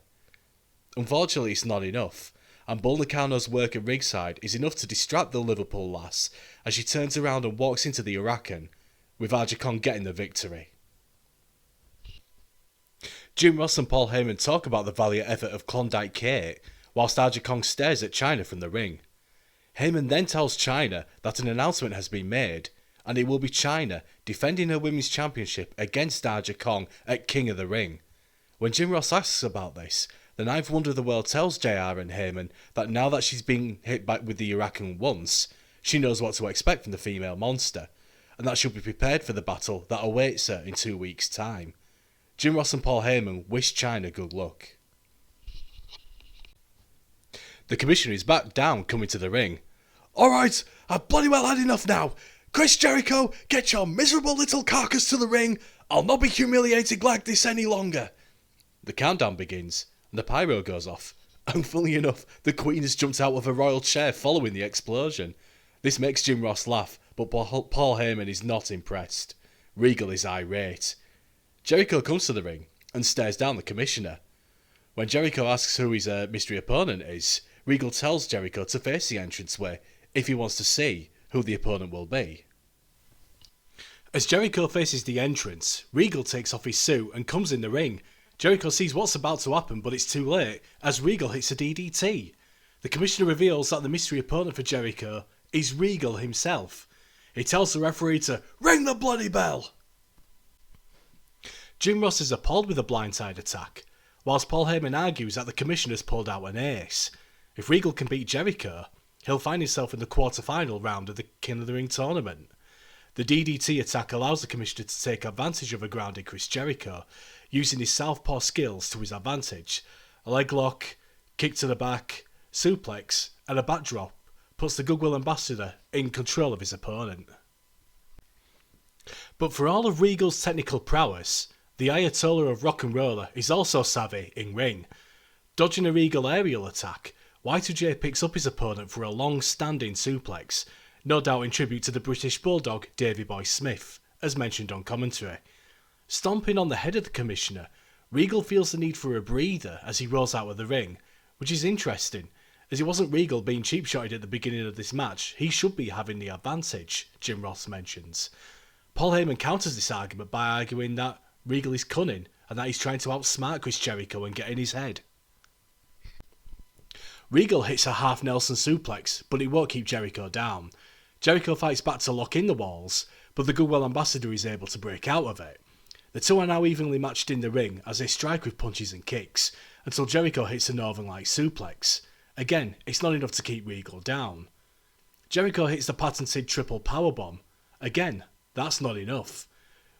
Unfortunately, it's not enough, and Bull Nakano's work at ringside is enough to distract the Liverpool lass as she turns around and walks into the Huracan, with Aja Kong getting the victory. Jim Ross and Paul Heyman talk about the valiant effort of Klondike Kate, whilst Aja Kong stares at Chyna from the ring. Heyman then tells Chyna that an announcement has been made, and it will be Chyna defending her women's championship against Aja Kong at King of the Ring. When Jim Ross asks about this, the 9th wonder of the world tells JR and Heyman that now that she's been hit back with the Huracan once, she knows what to expect from the female monster, and that she'll be prepared for the battle that awaits her in 2 weeks' time. Jim Ross and Paul Heyman wish Chyna good luck. The Commissioner is back down, coming to the ring. Alright, I've bloody well had enough now. Chris Jericho, get your miserable little carcass to the ring. I'll not be humiliated like this any longer. The countdown begins, and the pyro goes off. And funnily enough, the Queen has jumped out of a royal chair following the explosion. This makes Jim Ross laugh, but Paul Heyman is not impressed. Regal is irate. Jericho comes to the ring and stares down the Commissioner. When Jericho asks who his mystery opponent is, Regal tells Jericho to face the entranceway if he wants to see who the opponent will be. As Jericho faces the entrance, Regal takes off his suit and comes in the ring. Jericho sees what's about to happen, but it's too late as Regal hits a DDT. The commissioner reveals that the mystery opponent for Jericho is Regal himself. He tells the referee to ring the bloody bell. Jim Ross is appalled with the blindside attack, whilst Paul Heyman argues that the commissioner's pulled out an ace. If Regal can beat Jericho, he'll find himself in the quarter-final round of the King of the Ring tournament. The DDT attack allows the commissioner to take advantage of a grounded Chris Jericho, using his southpaw skills to his advantage. A leg lock, kick to the back, suplex, and a backdrop puts the Goodwill Ambassador in control of his opponent. But for all of Regal's technical prowess, the Ayatollah of Rock and Roller is also savvy in ring. Dodging a Regal aerial attack, Y2J picks up his opponent for a long-standing suplex, no doubt in tribute to the British Bulldog Davey Boy Smith, as mentioned on commentary. Stomping on the head of the commissioner, Regal feels the need for a breather as he rolls out of the ring, which is interesting, as it wasn't Regal being cheap-shotted at the beginning of this match, he should be having the advantage, Jim Ross mentions. Paul Heyman counters this argument by arguing that Regal is cunning and that he's trying to outsmart Chris Jericho and get in his head. Regal hits a half Nelson suplex, but it won't keep Jericho down. Jericho fights back to lock in the walls, but the Goodwill Ambassador is able to break out of it. The two are now evenly matched in the ring as they strike with punches and kicks, until Jericho hits a Northern Light suplex. Again, it's not enough to keep Regal down. Jericho hits the patented triple powerbomb. Again, that's not enough.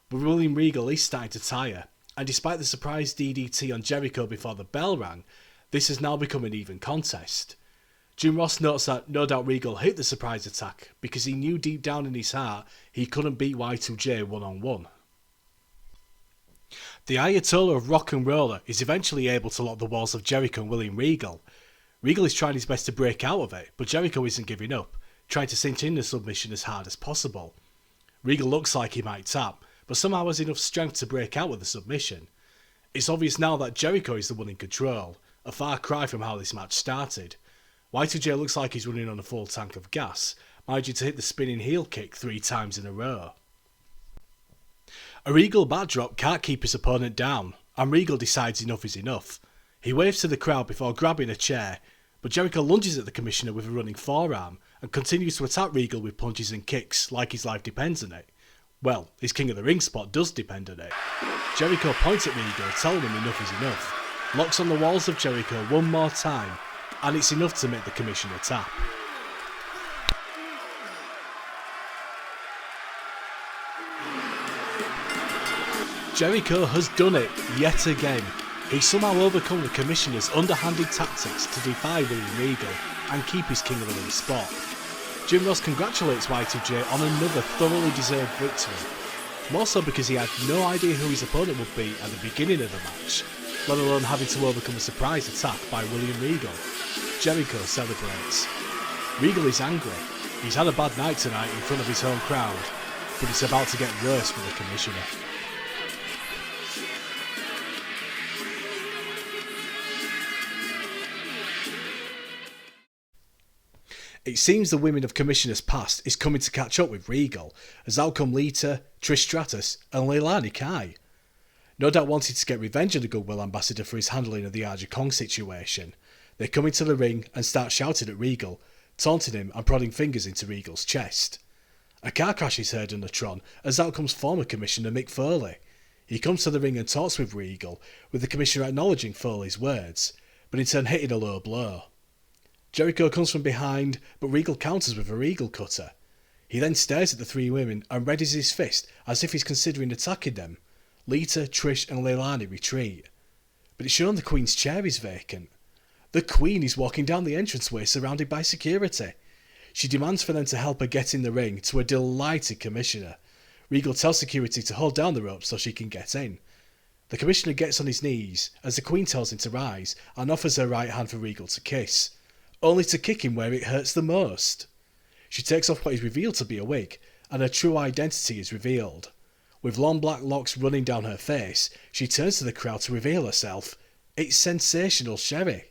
But William Regal is starting to tire, and despite the surprise DDT on Jericho before the bell rang, this has now become an even contest. Jim Ross notes that no doubt Regal hit the surprise attack because he knew deep down in his heart he couldn't beat Y2J one-on-one. The Ayatollah of Rock and Roller is eventually able to lock the walls of Jericho and William Regal. Regal is trying his best to break out of it, but Jericho isn't giving up, trying to cinch in the submission as hard as possible. Regal looks like he might tap, but somehow has enough strength to break out with the submission. It's obvious now that Jericho is the one in control, a far cry from how this match started. Y2J looks like he's running on a full tank of gas, managing to hit the spinning heel kick 3 times in a row. A Regal backdrop can't keep his opponent down, and Regal decides enough is enough. He waves to the crowd before grabbing a chair, but Jericho lunges at the commissioner with a running forearm and continues to attack Regal with punches and kicks like his life depends on it. Well, his King of the Ring spot does depend on it. Jericho points at Regal, telling him enough is enough, locks on the walls of Jericho one more time, and it's enough to make the commissioner tap. Jericho has done it yet again. He's somehow overcome the commissioner's underhanded tactics to defy William Regal and keep his King of the Ring spot. Jim Ross congratulates Y2J on another thoroughly deserved victory, more so because he had no idea who his opponent would be at the beginning of the match, let alone having to overcome a surprise attack by William Regal. Jericho celebrates. Regal is angry. He's had a bad night tonight in front of his home crowd, but it's about to get worse for the commissioner. It seems the women of Commissioner's Past is coming to catch up with Regal, as out come Lita, Trish Stratus and Leilani Kai. No doubt wanting to get revenge on the Goodwill Ambassador for his handling of the Aja Kong situation, they come into the ring and start shouting at Regal, taunting him and prodding fingers into Regal's chest. A car crash is heard on the Tron as out comes former Commissioner Mick Foley. He comes to the ring and talks with Regal, with the Commissioner acknowledging Foley's words, but in turn hitting a low blow. Jericho comes from behind, but Regal counters with a Regal cutter. He then stares at the 3 women and readies his fist as if he's considering attacking them. Lita, Trish and Leilani retreat. But it's shown the Queen's chair is vacant. The Queen is walking down the entranceway surrounded by security. She demands for them to help her get in the ring to a delighted Commissioner. Regal tells security to hold down the rope so she can get in. The Commissioner gets on his knees as the Queen tells him to rise and offers her right hand for Regal to kiss, only to kick him where it hurts the most. She takes off what is revealed to be a wig, and her true identity is revealed. With long black locks running down her face, she turns to the crowd to reveal herself. It's sensational Sherry.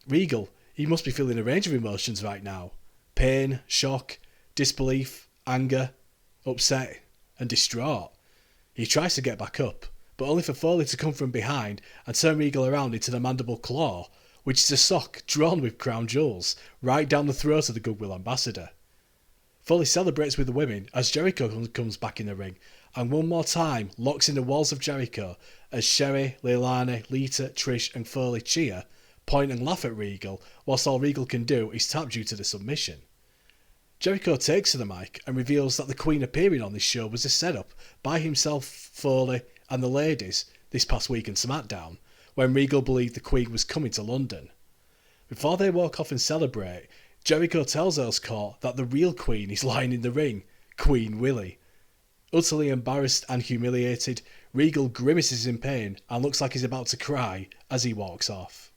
Regal He must be feeling a range of emotions right now. Pain, shock, disbelief, anger, upset and distraught. He tries to get back up, but only for Foley to come from behind and turn Regal around into the mandible claw, which is a sock drawn with crown jewels right down the throat of the Goodwill ambassador. Foley celebrates with the women as Jericho comes back in the ring and one more time locks in the walls of Jericho as Sherry, Leilani, Lita, Trish and Foley cheer, point and laugh at Regal, whilst all Regal can do is tap due to the submission. Jericho takes to the mic and reveals that the Queen appearing on this show was a setup by himself, Foley and the ladies this past week in SmackDown, when Regal believed the Queen was coming to London. Before they walk off and celebrate, Jericho tells Earl's Court that the real Queen is lying in the ring, Queen Willie. Utterly embarrassed and humiliated, Regal grimaces in pain and looks like he's about to cry as he walks off.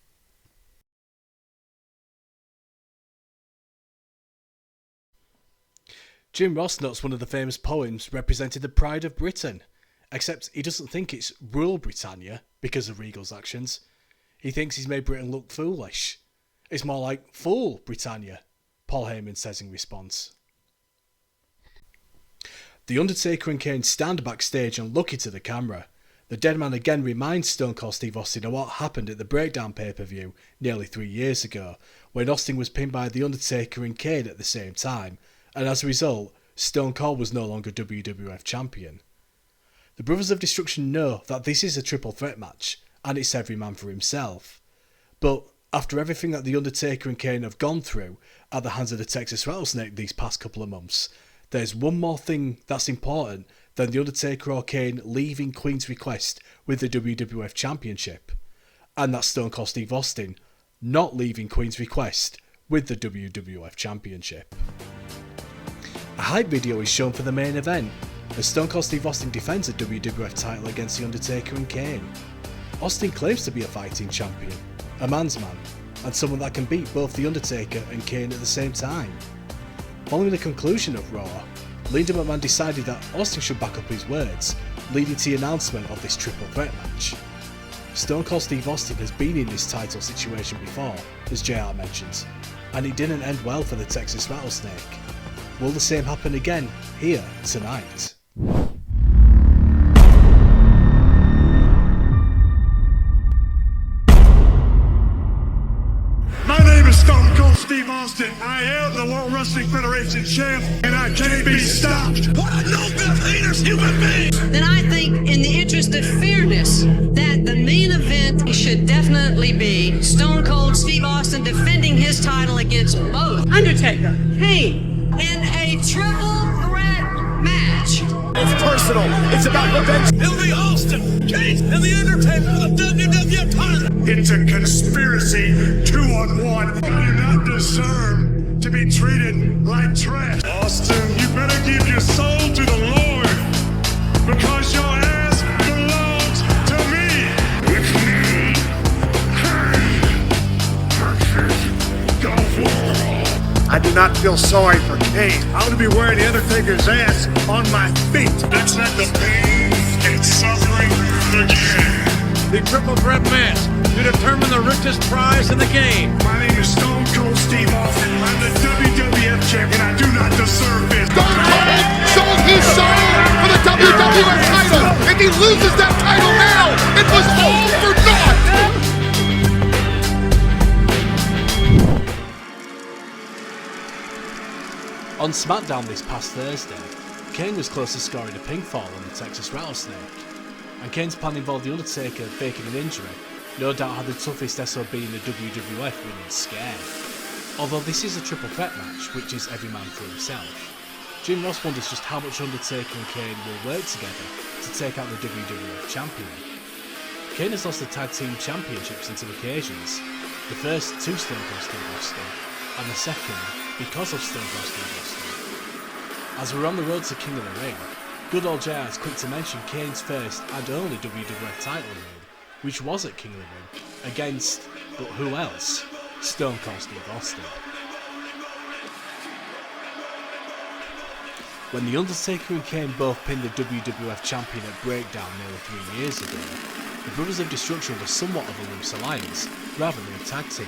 Jim Ross notes one of the famous poems represented the pride of Britain, except he doesn't think it's Rule Britannia because of Regal's actions. He thinks he's made Britain look foolish. It's more like Fool Britannia, Paul Heyman says in response. The Undertaker and Kane stand backstage and look into the camera. The dead man again reminds Stone Cold Steve Austin of what happened at the Breakdown pay-per-view nearly 3 years ago, when Austin was pinned by The Undertaker and Kane at the same time, and as a result, Stone Cold was no longer WWF Champion. The Brothers of Destruction know that this is a triple threat match, and it's every man for himself. But after everything that The Undertaker and Kane have gone through at the hands of the Texas Rattlesnake these past couple of months, there's one more thing that's important than The Undertaker or Kane leaving Queen's Request with the WWF Championship, and that's Stone Cold Steve Austin not leaving Queen's Request with the WWF Championship. A hype video is shown for the main event, as Stone Cold Steve Austin defends the WWF title against The Undertaker and Kane. Austin claims to be a fighting champion, a man's man, and someone that can beat both The Undertaker and Kane at the same time. Following the conclusion of Raw, Linda McMahon decided that Austin should back up his words, leading to the announcement of this triple threat match. Stone Cold Steve Austin has been in this title situation before, as JR mentions, and it didn't end well for the Texas Rattlesnake. Will the same happen again here tonight? My name is Stone Cold Steve Austin. I am the World Wrestling Federation champ, and I can't be stopped. What a no-good human being! Then I think, in the interest of fairness, that the main event should definitely be Stone Cold Steve Austin defending his title against both Undertaker, Kane, in a triple threat match. It's personal. It's about revenge. It'll be Austin, Kane, and The Undertaker for the WWF title. It's a conspiracy 2-on-1. You do not deserve to be treated like trash. Austin, you better give your soul to the Lord, because your ass belongs to me. It's me, Kane, versus the world. I do not feel sorry for Kane. I'm going to be wearing The Undertaker's ass on my feet. Let's let the pain and suffering begin. The triple threat match to determine the richest prize in the game. My name is Stone Cold Steve Austin. I'm the WWF champion. I do not deserve this. Stone Cold sold his soul for the WWF title. If he loses that title now, it was all for naught. On SmackDown this past Thursday, Kane was close to scoring a pinfall on the Texas Rattlesnake, and Kane's plan involved The Undertaker faking an injury, no doubt had the toughest SOB in the WWF winning scared. Although this is a triple threat match, which is every man for himself, Jim Ross wonders just how much Undertaker and Kane will work together to take out the WWF champion. Kane has lost the tag team championships on 2 occasions, the first to Stone Cold Steve Austin, and the second because of Stone Cold Steve Austin. As we're on the road to King of the Ring, good old JR is quick to mention Kane's first and only WWF title reign, which was at King of the Ring, against, but who else? Stone Cold Steve Austin. When The Undertaker and Kane both pinned the WWF champion at Breakdown nearly 3 years ago, the Brothers of Destruction were somewhat of a loose alliance, rather than a tag team.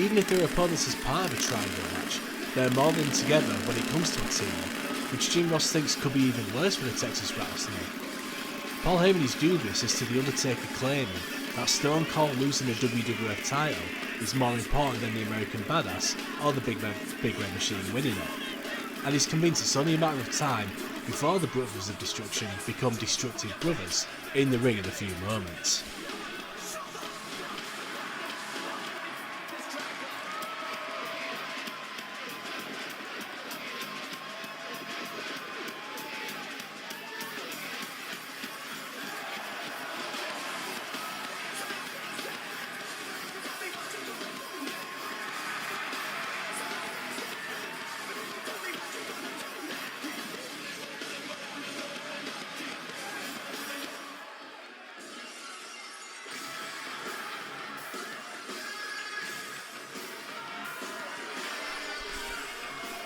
even if they're opponents as part of a triangle match, they're more than together when it comes to a team, which Jim Ross thinks could be even worse for the Texas Rattlesnake. Paul Heyman is dubious as to The Undertaker claiming that Stone Cold losing the WWF title is more important than the American Badass or the Big Red Machine winning it, and he's convinced it's only a matter of time before the Brothers of Destruction become Destructive Brothers in the ring in a few moments.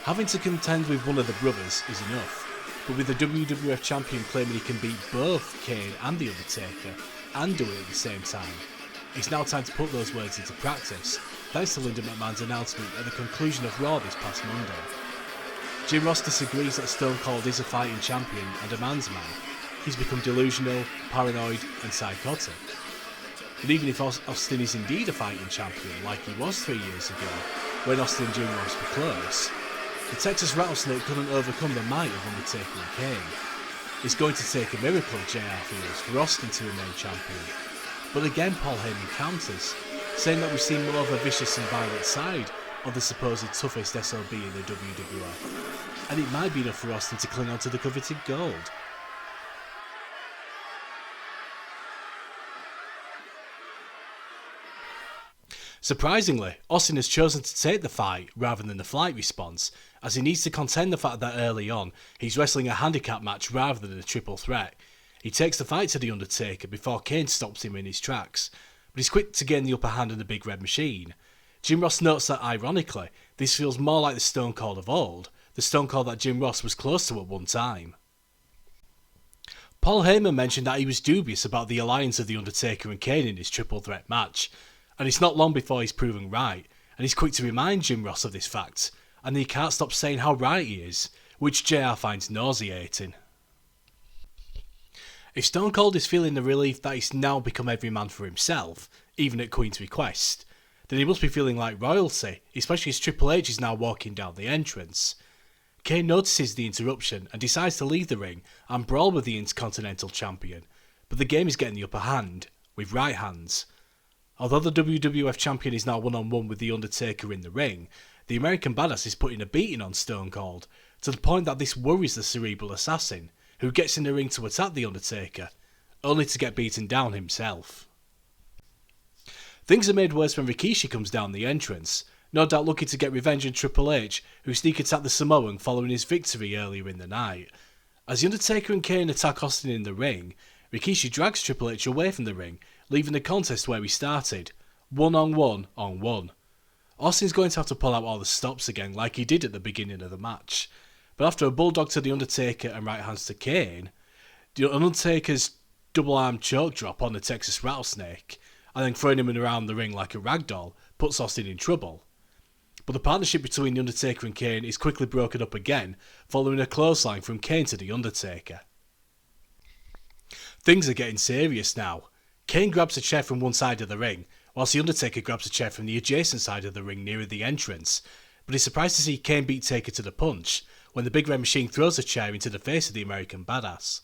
Having to contend with one of the brothers is enough, but with the WWF Champion claiming he can beat both Kane and The Undertaker, and do it at the same time, it's now time to put those words into practice, thanks to Linda McMahon's announcement at the conclusion of Raw this past Monday. Jim Ross disagrees that Stone Cold is a fighting champion and a man's man. He's become delusional, paranoid and psychotic. But even if Austin is indeed a fighting champion like he was 3 years ago, when Austin and Jim Ross were close, the Texas Rattlesnake couldn't overcome the might of Undertaker and Kane. It's going to take a miracle, JR feels, for Austin to remain champion. But again, Paul Heyman counters, saying that we've seen more of a vicious and violent side of the supposed toughest SOB in the WWF, and it might be enough for Austin to cling on to the coveted gold. Surprisingly, Austin has chosen to take the fight rather than the flight response, as he needs to contend the fact that early on he's wrestling a handicap match rather than a triple threat. He takes the fight to The Undertaker before Kane stops him in his tracks, but he's quick to gain the upper hand in the Big Red Machine. Jim Ross notes that ironically, this feels more like the Stone Cold of old, the Stone Cold that Jim Ross was close to at one time. Paul Heyman mentioned that he was dubious about the alliance of The Undertaker and Kane in his triple threat match, and it's not long before he's proven right, and he's quick to remind Jim Ross of this fact, and he can't stop saying how right he is, which JR finds nauseating. If Stone Cold is feeling the relief that he's now become every man for himself, even at Queen's request, then he must be feeling like royalty, especially as Triple H is now walking down the entrance. Kane notices the interruption and decides to leave the ring and brawl with the Intercontinental Champion, but the game is getting the upper hand, with right hands. Although the WWF Champion is now one-on-one with The Undertaker in the ring, the American Badass is putting a beating on Stone Cold, to the point that this worries the cerebral assassin, who gets in the ring to attack The Undertaker, only to get beaten down himself. Things are made worse when Rikishi comes down the entrance, no doubt looking to get revenge on Triple H, who sneak attacked the Samoan following his victory earlier in the night. As The Undertaker and Kane attack Austin in the ring, Rikishi drags Triple H away from the ring, leaving the contest where we started, 1-on-1 on 1. Austin's going to have to pull out all the stops again like he did at the beginning of the match, but after a bulldog to The Undertaker and right hands to Kane, The Undertaker's double-arm choke drop on the Texas Rattlesnake, and then throwing him around the ring like a ragdoll, puts Austin in trouble. But the partnership between The Undertaker and Kane is quickly broken up again, following a clothesline from Kane to The Undertaker. Things are getting serious now. Kane grabs a chair from one side of the ring, whilst The Undertaker grabs a chair from the adjacent side of the ring nearer the entrance, but he's surprised to see Kane beat Taker to the punch when the Big Red Machine throws a chair into the face of the American Badass.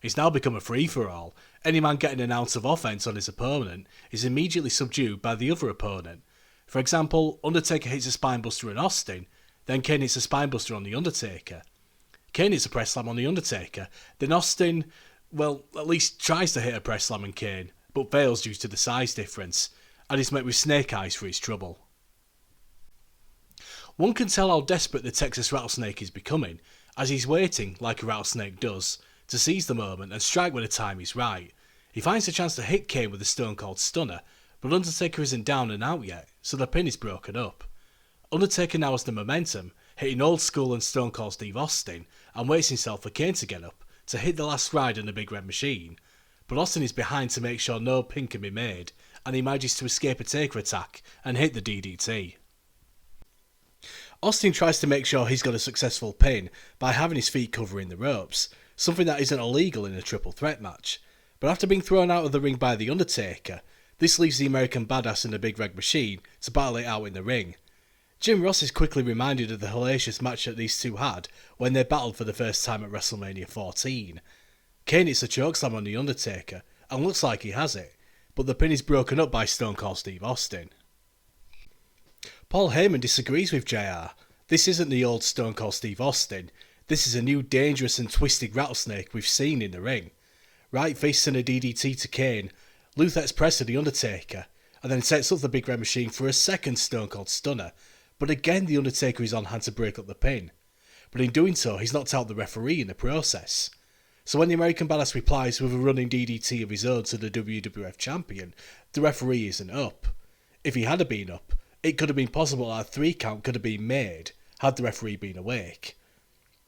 It's now become a free-for-all. Any man getting an ounce of offense on his opponent is immediately subdued by the other opponent. For example, Undertaker hits a spinebuster on Austin, then Kane hits a spinebuster on The Undertaker. Kane hits a press slam on The Undertaker, then Austin, well, at least tries to hit a press slam on Kane, but fails due to the size difference, and is met with snake eyes for his trouble. One can tell how desperate the Texas Rattlesnake is becoming, as he's waiting, like a rattlesnake does, to seize the moment and strike when the time is right. He finds a chance to hit Kane with a Stone Cold Stunner, but Undertaker isn't down and out yet, so the pin is broken up. Undertaker now has the momentum, hitting Old School and Stone Cold Steve Austin, and waits himself for Kane to get up, to hit the last ride on the Big Red Machine, but Austin is behind to make sure no pin can be made, and he manages to escape a Taker attack and hit the DDT. Austin tries to make sure he's got a successful pin by having his feet covering the ropes, something that isn't illegal in a triple threat match. But after being thrown out of the ring by The Undertaker, this leaves the American Badass and the Big Red Machine to battle it out in the ring. Jim Ross is quickly reminded of the hellacious match that these two had when they battled for the first time at WrestleMania 14. Kane hits a chokeslam on The Undertaker and looks like he has it, but the pin is broken up by Stone Cold Steve Austin. Paul Heyman disagrees with JR. This isn't the old Stone Cold Steve Austin. This is a new dangerous and twisted rattlesnake we've seen in the ring. Right fist and a DDT to Kane, Luther's press to The Undertaker, and then sets up the Big Red Machine for a second Stone Cold Stunner, but again The Undertaker is on hand to break up the pin. But in doing so, he's knocked out the referee in the process. So when the American Badass replies with a running DDT of his own to the WWF Champion, the referee isn't up. If he had been up, it could have been possible that a 3 count could have been made had the referee been awake.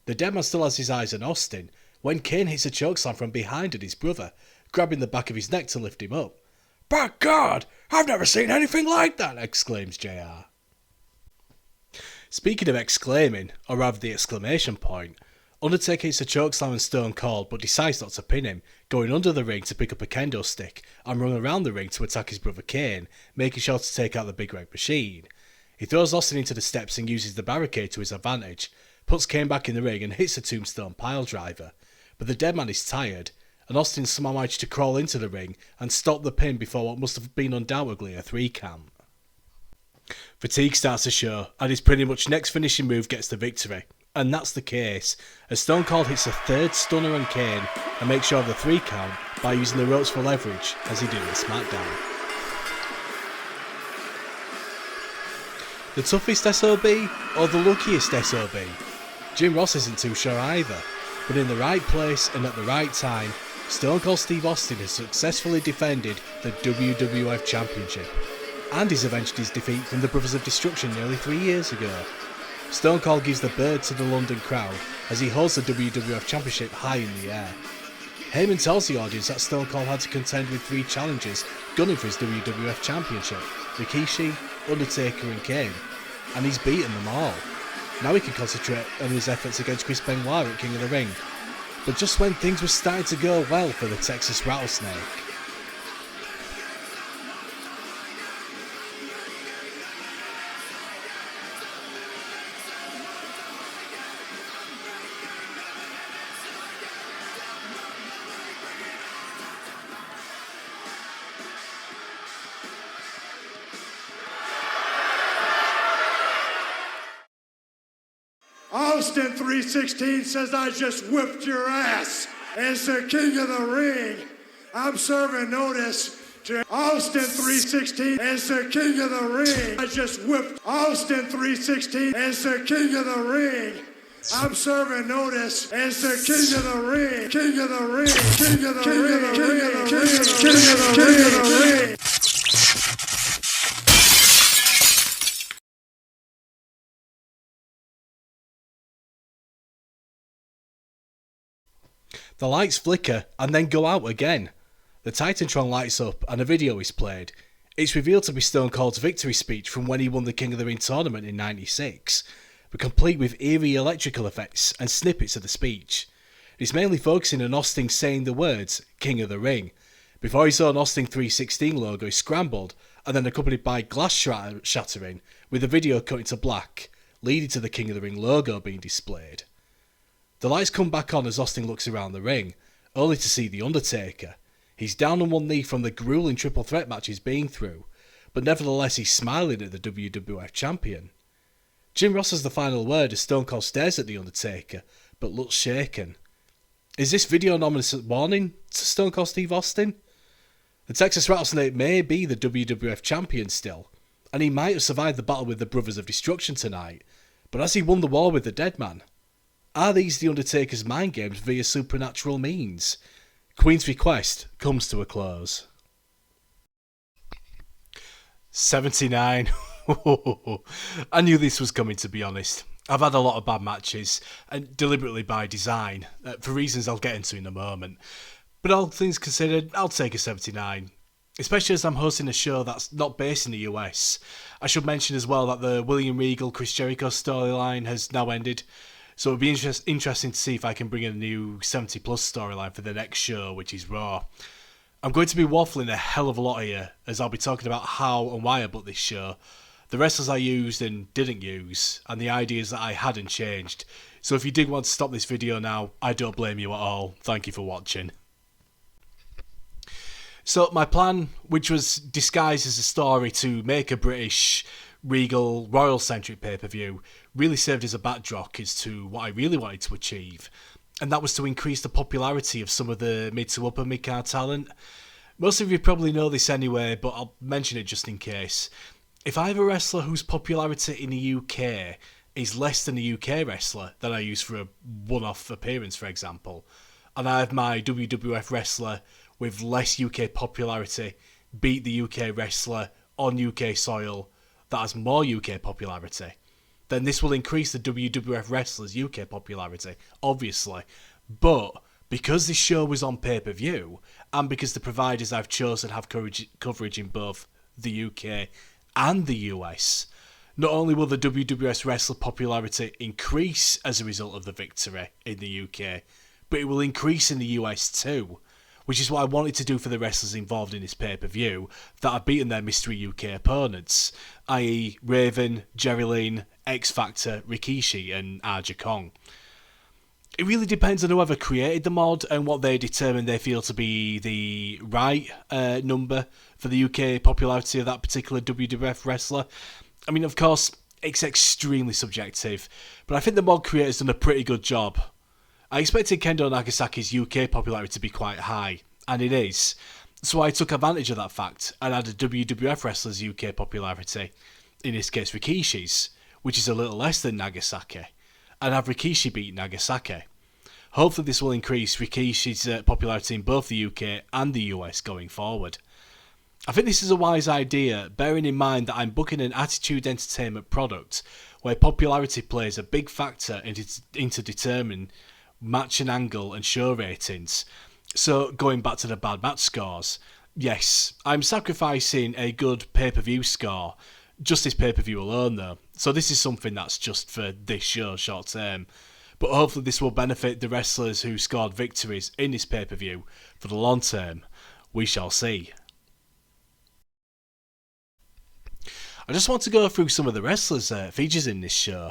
The Deadman still has his eyes on Austin when Kane hits a chokeslam from behind at his brother, grabbing the back of his neck to lift him up. "By God, I've never seen anything like that!" exclaims JR. Speaking of exclaiming, or rather the exclamation point, Undertaker hits a chokeslam on Stone Cold but decides not to pin him, going under the ring to pick up a kendo stick and run around the ring to attack his brother Kane, making sure to take out the Big Red Machine. He throws Austin into the steps and uses the barricade to his advantage, puts Kane back in the ring and hits a tombstone piledriver, but the Deadman is tired, and Austin somehow managed to crawl into the ring and stop the pin before what must have been undoubtedly a 3 count. Fatigue starts to show, and his pretty much next finishing move gets the victory. And that's the case, as Stone Cold hits a 3rd stunner on Kane and makes sure of the 3 count by using the ropes for leverage, as he did in SmackDown. The toughest SOB, or the luckiest SOB? Jim Ross isn't too sure either, but in the right place and at the right time, Stone Cold Steve Austin has successfully defended the WWF Championship, and he's avenged his defeat from the Brothers of Destruction nearly 3 years ago. Stone Cold gives the bird to the London crowd as he holds the WWF Championship high in the air. Heyman tells the audience that Stone Cold had to contend with 3 challengers gunning for his WWF Championship: Rikishi, Undertaker and Kane, and he's beaten them all. Now he can concentrate on his efforts against Chris Benoit at King of the Ring. But just when things were starting to go well for the Texas Rattlesnake, Austin 316 says I just whipped your ass. As the king of the ring, I'm serving notice to Austin 316 as the king of the ring. I just whipped Austin 316 as the king of the ring. I'm serving notice as the king of the ring, king of the ring, king of the ring, king of the ring, king of the ring. the lights flicker and then go out again. The Titantron lights up and a video is played. It's revealed to be Stone Cold's victory speech from when he won the King of the Ring tournament in '96, but complete with eerie electrical effects and snippets of the speech. It's mainly focusing on Austin saying the words King of the Ring, before his own Austin 316 logo is scrambled and then accompanied by glass shattering, with the video cutting to black, leading to the King of the Ring logo being displayed. The lights come back on as Austin looks around the ring, only to see The Undertaker. He's down on one knee from the grueling triple threat match he's been through, but nevertheless he's smiling at the WWF Champion. Jim Ross has the final word as Stone Cold stares at The Undertaker, but looks shaken. Is this video an ominous warning to Stone Cold Steve Austin? The Texas Rattlesnake may be the WWF Champion still, and he might have survived the battle with the Brothers of Destruction tonight, but has he won the war with the Deadman? Are these The Undertaker's mind games via supernatural means? Queen's request comes to a close. 79. I knew this was coming, to be honest. I've had a lot of bad matches, and deliberately by design, for reasons I'll get into in a moment. But all things considered, I'll take a 79. especially as I'm hosting a show that's not based in the US. I should mention as well that the William Regal Chris Jericho storyline has now ended, so it'll be interesting to see if I can bring in a new 70 plus storyline for the next show, which is Raw. I'm going to be waffling a hell of a lot here, as I'll be talking about how and why I booked this show, the wrestlers I used and didn't use, and the ideas that I hadn't changed. So if you did want to stop this video now, I don't blame you at all. Thank you for watching. So my plan, which was disguised as a story to make a British, Regal, Royal-centric pay-per-view, really served as a backdrop as to what I really wanted to achieve. And that was to increase the popularity of some of the mid to upper mid-card talent. Most of you probably know this anyway, but I'll mention it just in case. If I have a wrestler whose popularity in the UK is less than the UK wrestler that I use for a one-off appearance, for example, and I have my WWF wrestler with less UK popularity beat the UK wrestler on UK soil that has more UK popularity, then this will increase the WWF wrestler's UK popularity, obviously. But because this show was on pay-per-view, and because the providers I've chosen have coverage in both the UK and the US, not only will the WWF wrestler popularity increase as a result of the victory in the UK, but it will increase in the US too, which is what I wanted to do for the wrestlers involved in this pay-per-view that have beaten their mystery UK opponents, i.e. Raven, Jerry Lynn, X Factor, Rikishi and Aja Kong. It really depends on whoever created the mod and what they determine they feel to be the right number for the UK popularity of that particular WWF wrestler. I mean, of course, it's extremely subjective, but I think the mod creator's done a pretty good job. I expected Kendo Nagasaki's UK popularity to be quite high, and it is, so I took advantage of that fact and added WWF wrestlers' UK popularity, in this case Rikishi's, which is a little less than Nagasaki, and have Rikishi beat Nagasaki. Hopefully this will increase Rikishi's popularity in both the UK and the US going forward. I think this is a wise idea, bearing in mind that I'm booking an Attitude Entertainment product where popularity plays a big factor into determining match and angle and show ratings. So going back to the bad match scores, yes, I'm sacrificing a good pay-per-view score, just this pay-per-view alone though, so this is something that's just for this show short term, but hopefully this will benefit the wrestlers who scored victories in this pay-per-view for the long term. We shall see. I just want to go through some of the wrestlers' features in this show.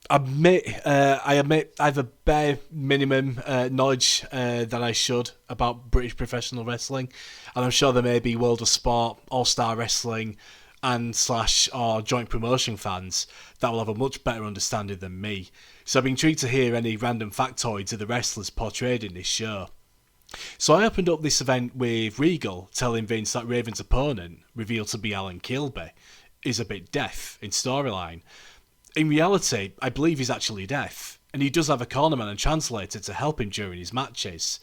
I admit I have a bare minimum knowledge that I should about British professional wrestling, and I'm sure there may be World of Sport, All-Star Wrestling and / or joint promotion fans that will have a much better understanding than me, so I'd be intrigued to hear any random factoids of the wrestlers portrayed in this show. So I opened up this event with Regal telling Vince that Raven's opponent, revealed to be Alan Kilby, is a bit deaf in storyline. In reality, I believe he's actually deaf, and he does have a cornerman and translator to help him during his matches.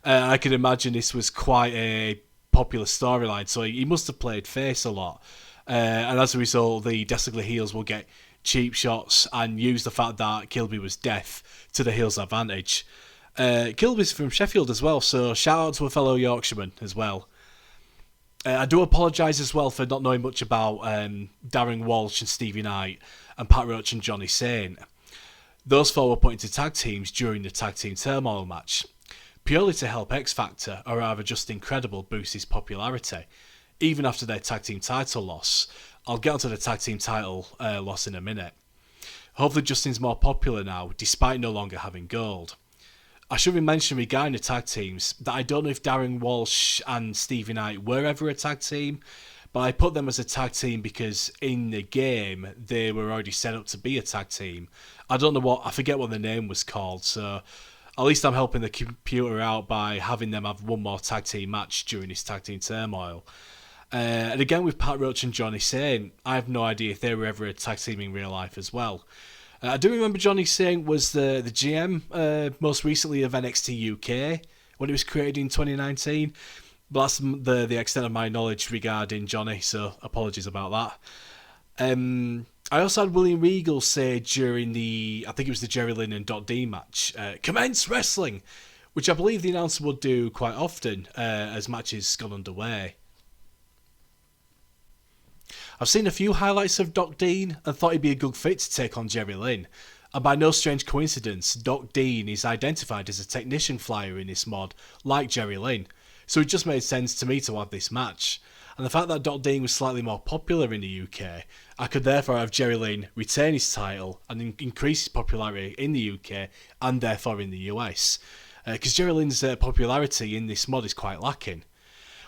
I can imagine this was quite a popular storyline, so he must have played face a lot. And as a result, the Dastardly heels will get cheap shots and use the fact that Kilby was deaf to the heels' advantage. Kilby's from Sheffield as well, so shout out to a fellow Yorkshireman as well. I do apologise as well for not knowing much about Darren Walsh and Stevie Knight and Pat Roach and Johnny Saint. Those four were put into tag teams during the Tag Team Turmoil match, purely to help X Factor, or rather just Incredible, boost his popularity, even after their tag team title loss. I'll get onto the tag team title loss in a minute. Hopefully Justin's more popular now, despite no longer having gold. I should mention regarding the tag teams that I don't know if Darren Walsh and Stevie Knight were ever a tag team, but I put them as a tag team because in the game they were already set up to be a tag team. I forget what the name was called, so at least I'm helping the computer out by having them have one more tag team match during this Tag Team Turmoil. And again with Pat Roach and Johnny Saint, I have no idea if they were ever a tag team in real life as well. I do remember Johnny Saint was the GM most recently of NXT UK when it was created in 2019. But that's the extent of my knowledge regarding Johnny, so apologies about that. I also had William Regal say during I think it was the Jerry Lynn and .D match, commence wrestling, which I believe the announcer would do quite often as matches got underway. I've seen a few highlights of Doc Dean and thought he'd be a good fit to take on Jerry Lynn. And by no strange coincidence, Doc Dean is identified as a technician flyer in this mod, like Jerry Lynn. So it just made sense to me to have this match. And the fact that Doc Dean was slightly more popular in the UK, I could therefore have Jerry Lynn retain his title and increase his popularity in the UK and therefore in the US. Because Jerry Lynn's popularity in this mod is quite lacking.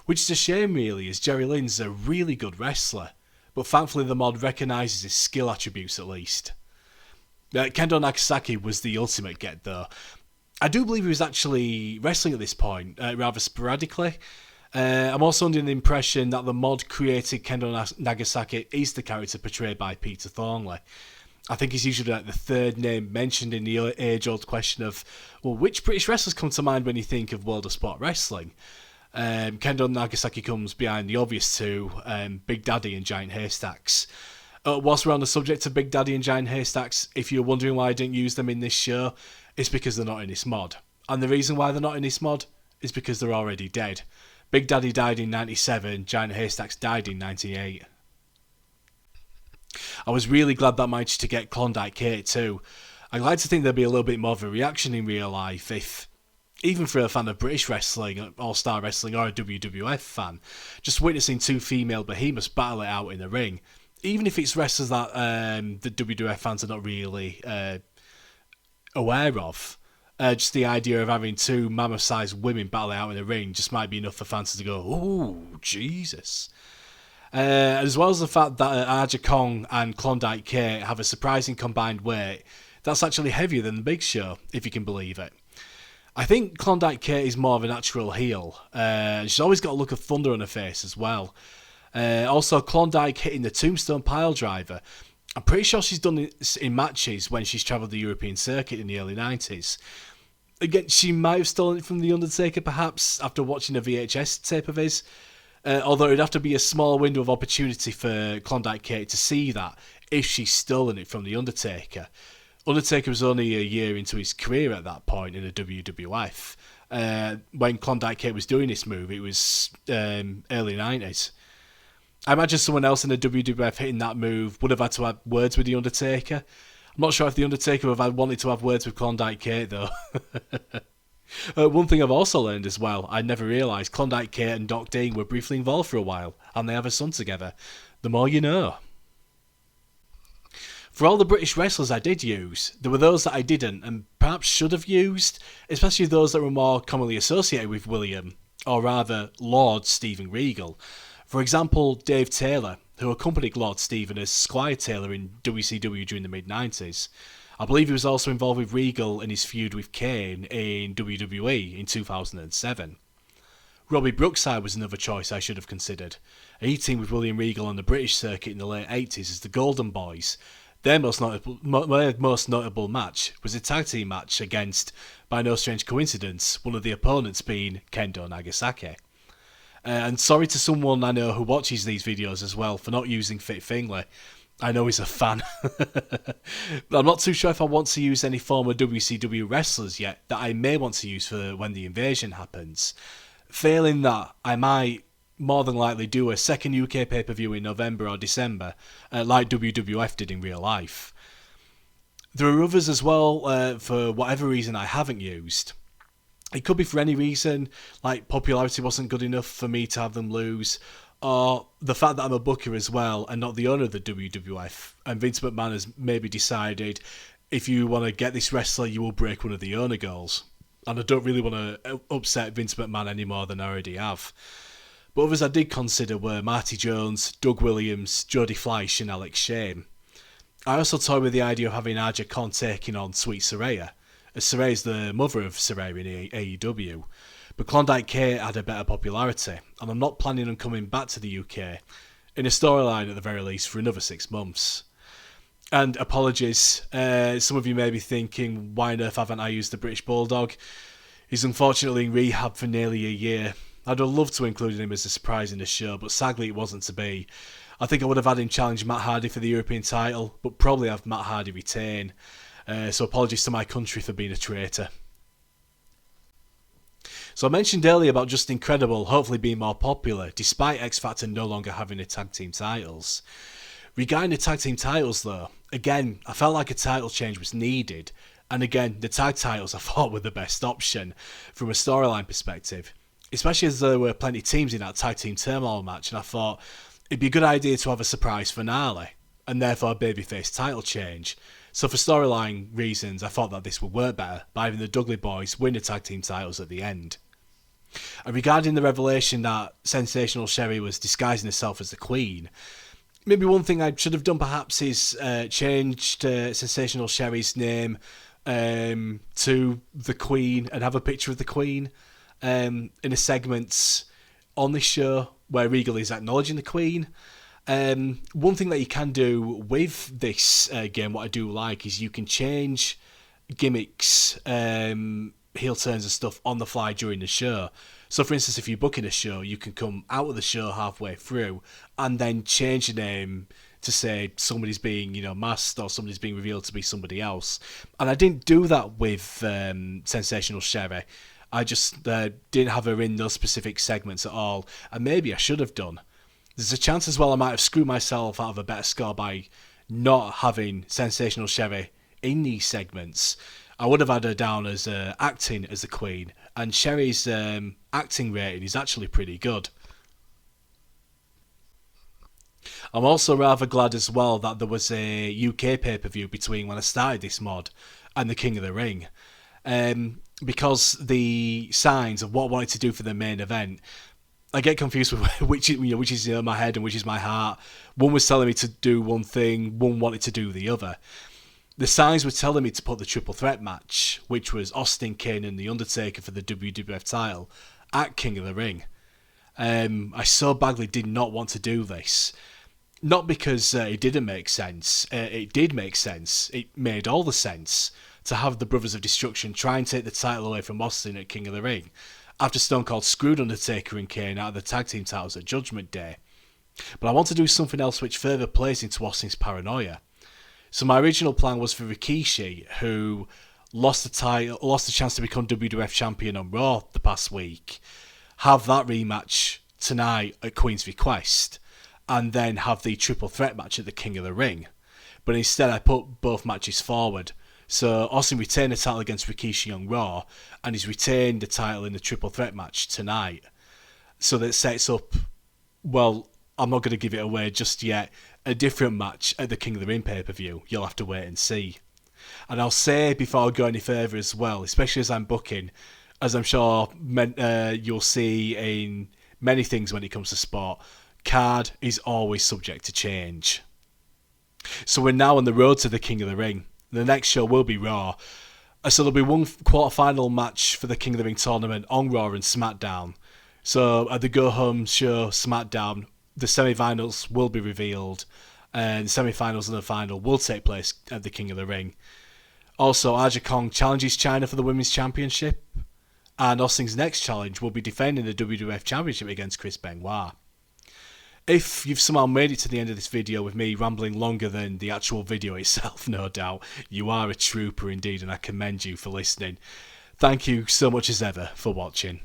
Which is a shame really, as Jerry Lynn's a really good wrestler. But thankfully the mod recognises his skill attributes at least. Kendo Nagasaki was the ultimate get though. I do believe he was actually wrestling at this point, rather sporadically. I'm also under the impression that the mod created Kendo Nagasaki is the character portrayed by Peter Thornley. I think he's usually like the third name mentioned in the age-old question of, well, which British wrestlers come to mind when you think of World of Sport Wrestling? Kendo Nagasaki comes behind the obvious two, Big Daddy and Giant Haystacks. Whilst we're on the subject of Big Daddy and Giant Haystacks, if you're wondering why I didn't use them in this show, it's because they're not in this mod. And the reason why they're not in this mod is because they're already dead. Big Daddy died in 97, Giant Haystacks died in 98. I was really glad that I managed to get Klondike Kate too. I'd like to think there'd be a little bit more of a reaction in real life if, even for a fan of British wrestling, All-Star Wrestling or a WWF fan, just witnessing two female behemoths battle it out in the ring, even if it's wrestlers that the WWF fans are not really aware of, just the idea of having two mammoth-sized women battle out in the ring just might be enough for fans to go, oh, Jesus. As well as the fact that Aja Kong and Klondike Kate have a surprising combined weight, that's actually heavier than the Big Show, if you can believe it. I think Klondike Kate is more of a natural heel. She's always got a look of thunder on her face as well. Also, Klondike hitting the Tombstone Piledriver. I'm pretty sure she's done it in matches when she's travelled the European circuit in the early 90s. Again, she might have stolen it from The Undertaker, perhaps, after watching a VHS tape of his. Although it'd have to be a small window of opportunity for Klondike Kate to see that, if she's stolen it from The Undertaker. Undertaker was only a year into his career at that point in the WWF. When Klondike Kate was doing this move, it was early 90s. I imagine someone else in the WWF hitting that move would have had to have words with The Undertaker. I'm not sure if The Undertaker would have wanted to have words with Klondike Kate, though. One thing I've also learned as well, I never realised Klondike Kate and Doc Dean were briefly involved for a while, and they have a son together. The more you know. For all the British wrestlers I did use, there were those that I didn't, and perhaps should have used, especially those that were more commonly associated with William, or rather, Lord Steven Regal. For example, Dave Taylor, who accompanied Lord Steven as Squire Taylor in WCW during the mid-90s. I believe he was also involved with Regal in his feud with Kane in WWE in 2007. Robbie Brookside was another choice I should have considered. He teamed with William Regal on the British circuit in the late 80s as the Golden Boys. Their most notable match was a tag team match against, by no strange coincidence, one of the opponents being Kendo Nagasaki. And sorry to someone I know who watches these videos as well for not using Fit Finlay. I know he's a fan. I'm not too sure if I want to use any former WCW wrestlers yet that I may want to use for when the invasion happens. Failing that, I might more than likely do a second UK pay-per-view in November or December, like WWF did in real life. There are others as well, for whatever reason I haven't used. It could be for any reason, like popularity wasn't good enough for me to have them lose, or the fact that I'm a booker as well and not the owner of the WWF, and Vince McMahon has maybe decided if you want to get this wrestler, you will break one of the owner goals. And I don't really want to upset Vince McMahon any more than I already have. But others I did consider were Marty Jones, Doug Williams, Jody Fleisch and Alex Shane. I also toyed with the idea of having Aja Khan taking on Sweet Saraya, as Saraya is the mother of Saraya in AEW. But Klondike Kate had a better popularity, and I'm not planning on coming back to the UK, in a storyline at the very least, for another 6 months. And apologies, some of you may be thinking, why on earth haven't I used the British Bulldog? He's unfortunately in rehab for nearly a year. I'd have loved to include him as a surprise in the show, but sadly it wasn't to be. I think I would have had him challenge Matt Hardy for the European title, but probably have Matt Hardy retain. So apologies to my country for being a traitor. So I mentioned earlier about Justin Credible hopefully being more popular, despite X Factor no longer having the tag team titles. Regarding the tag team titles though, again, I felt like a title change was needed. And again, the tag titles I thought were the best option from a storyline perspective. Especially as there were plenty of teams in that tag team turmoil match, and I thought it'd be a good idea to have a surprise finale, and therefore a babyface title change. So for storyline reasons, I thought that this would work better by having the Dudley Boys win the tag team titles at the end. And regarding the revelation that Sensational Sherri was disguising herself as the Queen, maybe one thing I should have done perhaps is changed Sensational Sherri's name to the Queen and have a picture of the Queen in a segment on this show where Regal is acknowledging the Queen. One thing that you can do with this game, what I do like, is you can change gimmicks, heel turns and stuff on the fly during the show. So for instance, if you're booking a show, you can come out of the show halfway through and then change the name to say somebody's being, masked or somebody's being revealed to be somebody else. And I didn't do that with Sensational Sherri. I just didn't have her in those specific segments at all, and maybe I should have done. There's a chance as well I might have screwed myself out of a better score by not having Sensational Sherri in these segments. I would have had her down as acting as the Queen, and Sherri's acting rating is actually pretty good. I'm also rather glad as well that there was a UK pay-per-view between when I started this mod and the King of the Ring. Because the signs of what I wanted to do for the main event, I get confused with which is my head and which is my heart. One was telling me to do one thing, one wanted to do the other. The signs were telling me to put the triple threat match, which was Austin, Kane and The Undertaker for the WWF title, at King of the Ring. I so badly did not want to do this. Not because it didn't make sense. It did make sense. It made all the sense to have the Brothers of Destruction try and take the title away from Austin at King of the Ring, after Stone Cold screwed Undertaker and Kane out of the tag team titles at Judgment Day. But I want to do something else which further plays into Austin's paranoia. So my original plan was for Rikishi, who lost the chance to become WWF champion on Raw the past week, have that rematch tonight at Queen's request, and then have the triple threat match at the King of the Ring. But instead I put both matches forward. So Austin retained the title against Rikishi on Raw, and he's retained the title in the triple threat match tonight. So that sets up, well, I'm not going to give it away just yet, a different match at the King of the Ring pay-per-view. You'll have to wait and see. And I'll say before I go any further as well, especially as I'm booking, as I'm sure you'll see in many things when it comes to sport, card is always subject to change. So we're now on the road to the King of the Ring. The next show will be Raw. So there'll be one quarter-final match for the King of the Ring tournament on Raw and SmackDown. So at the go-home show, SmackDown, the semi-finals will be revealed, and the semi-finals and the final will take place at the King of the Ring. Also, Aja Kong challenges China for the Women's Championship, and Austin's next challenge will be defending the WWF Championship against Chris Benoit. If you've somehow made it to the end of this video with me rambling longer than the actual video itself, no doubt, you are a trooper indeed, and I commend you for listening. Thank you so much as ever for watching.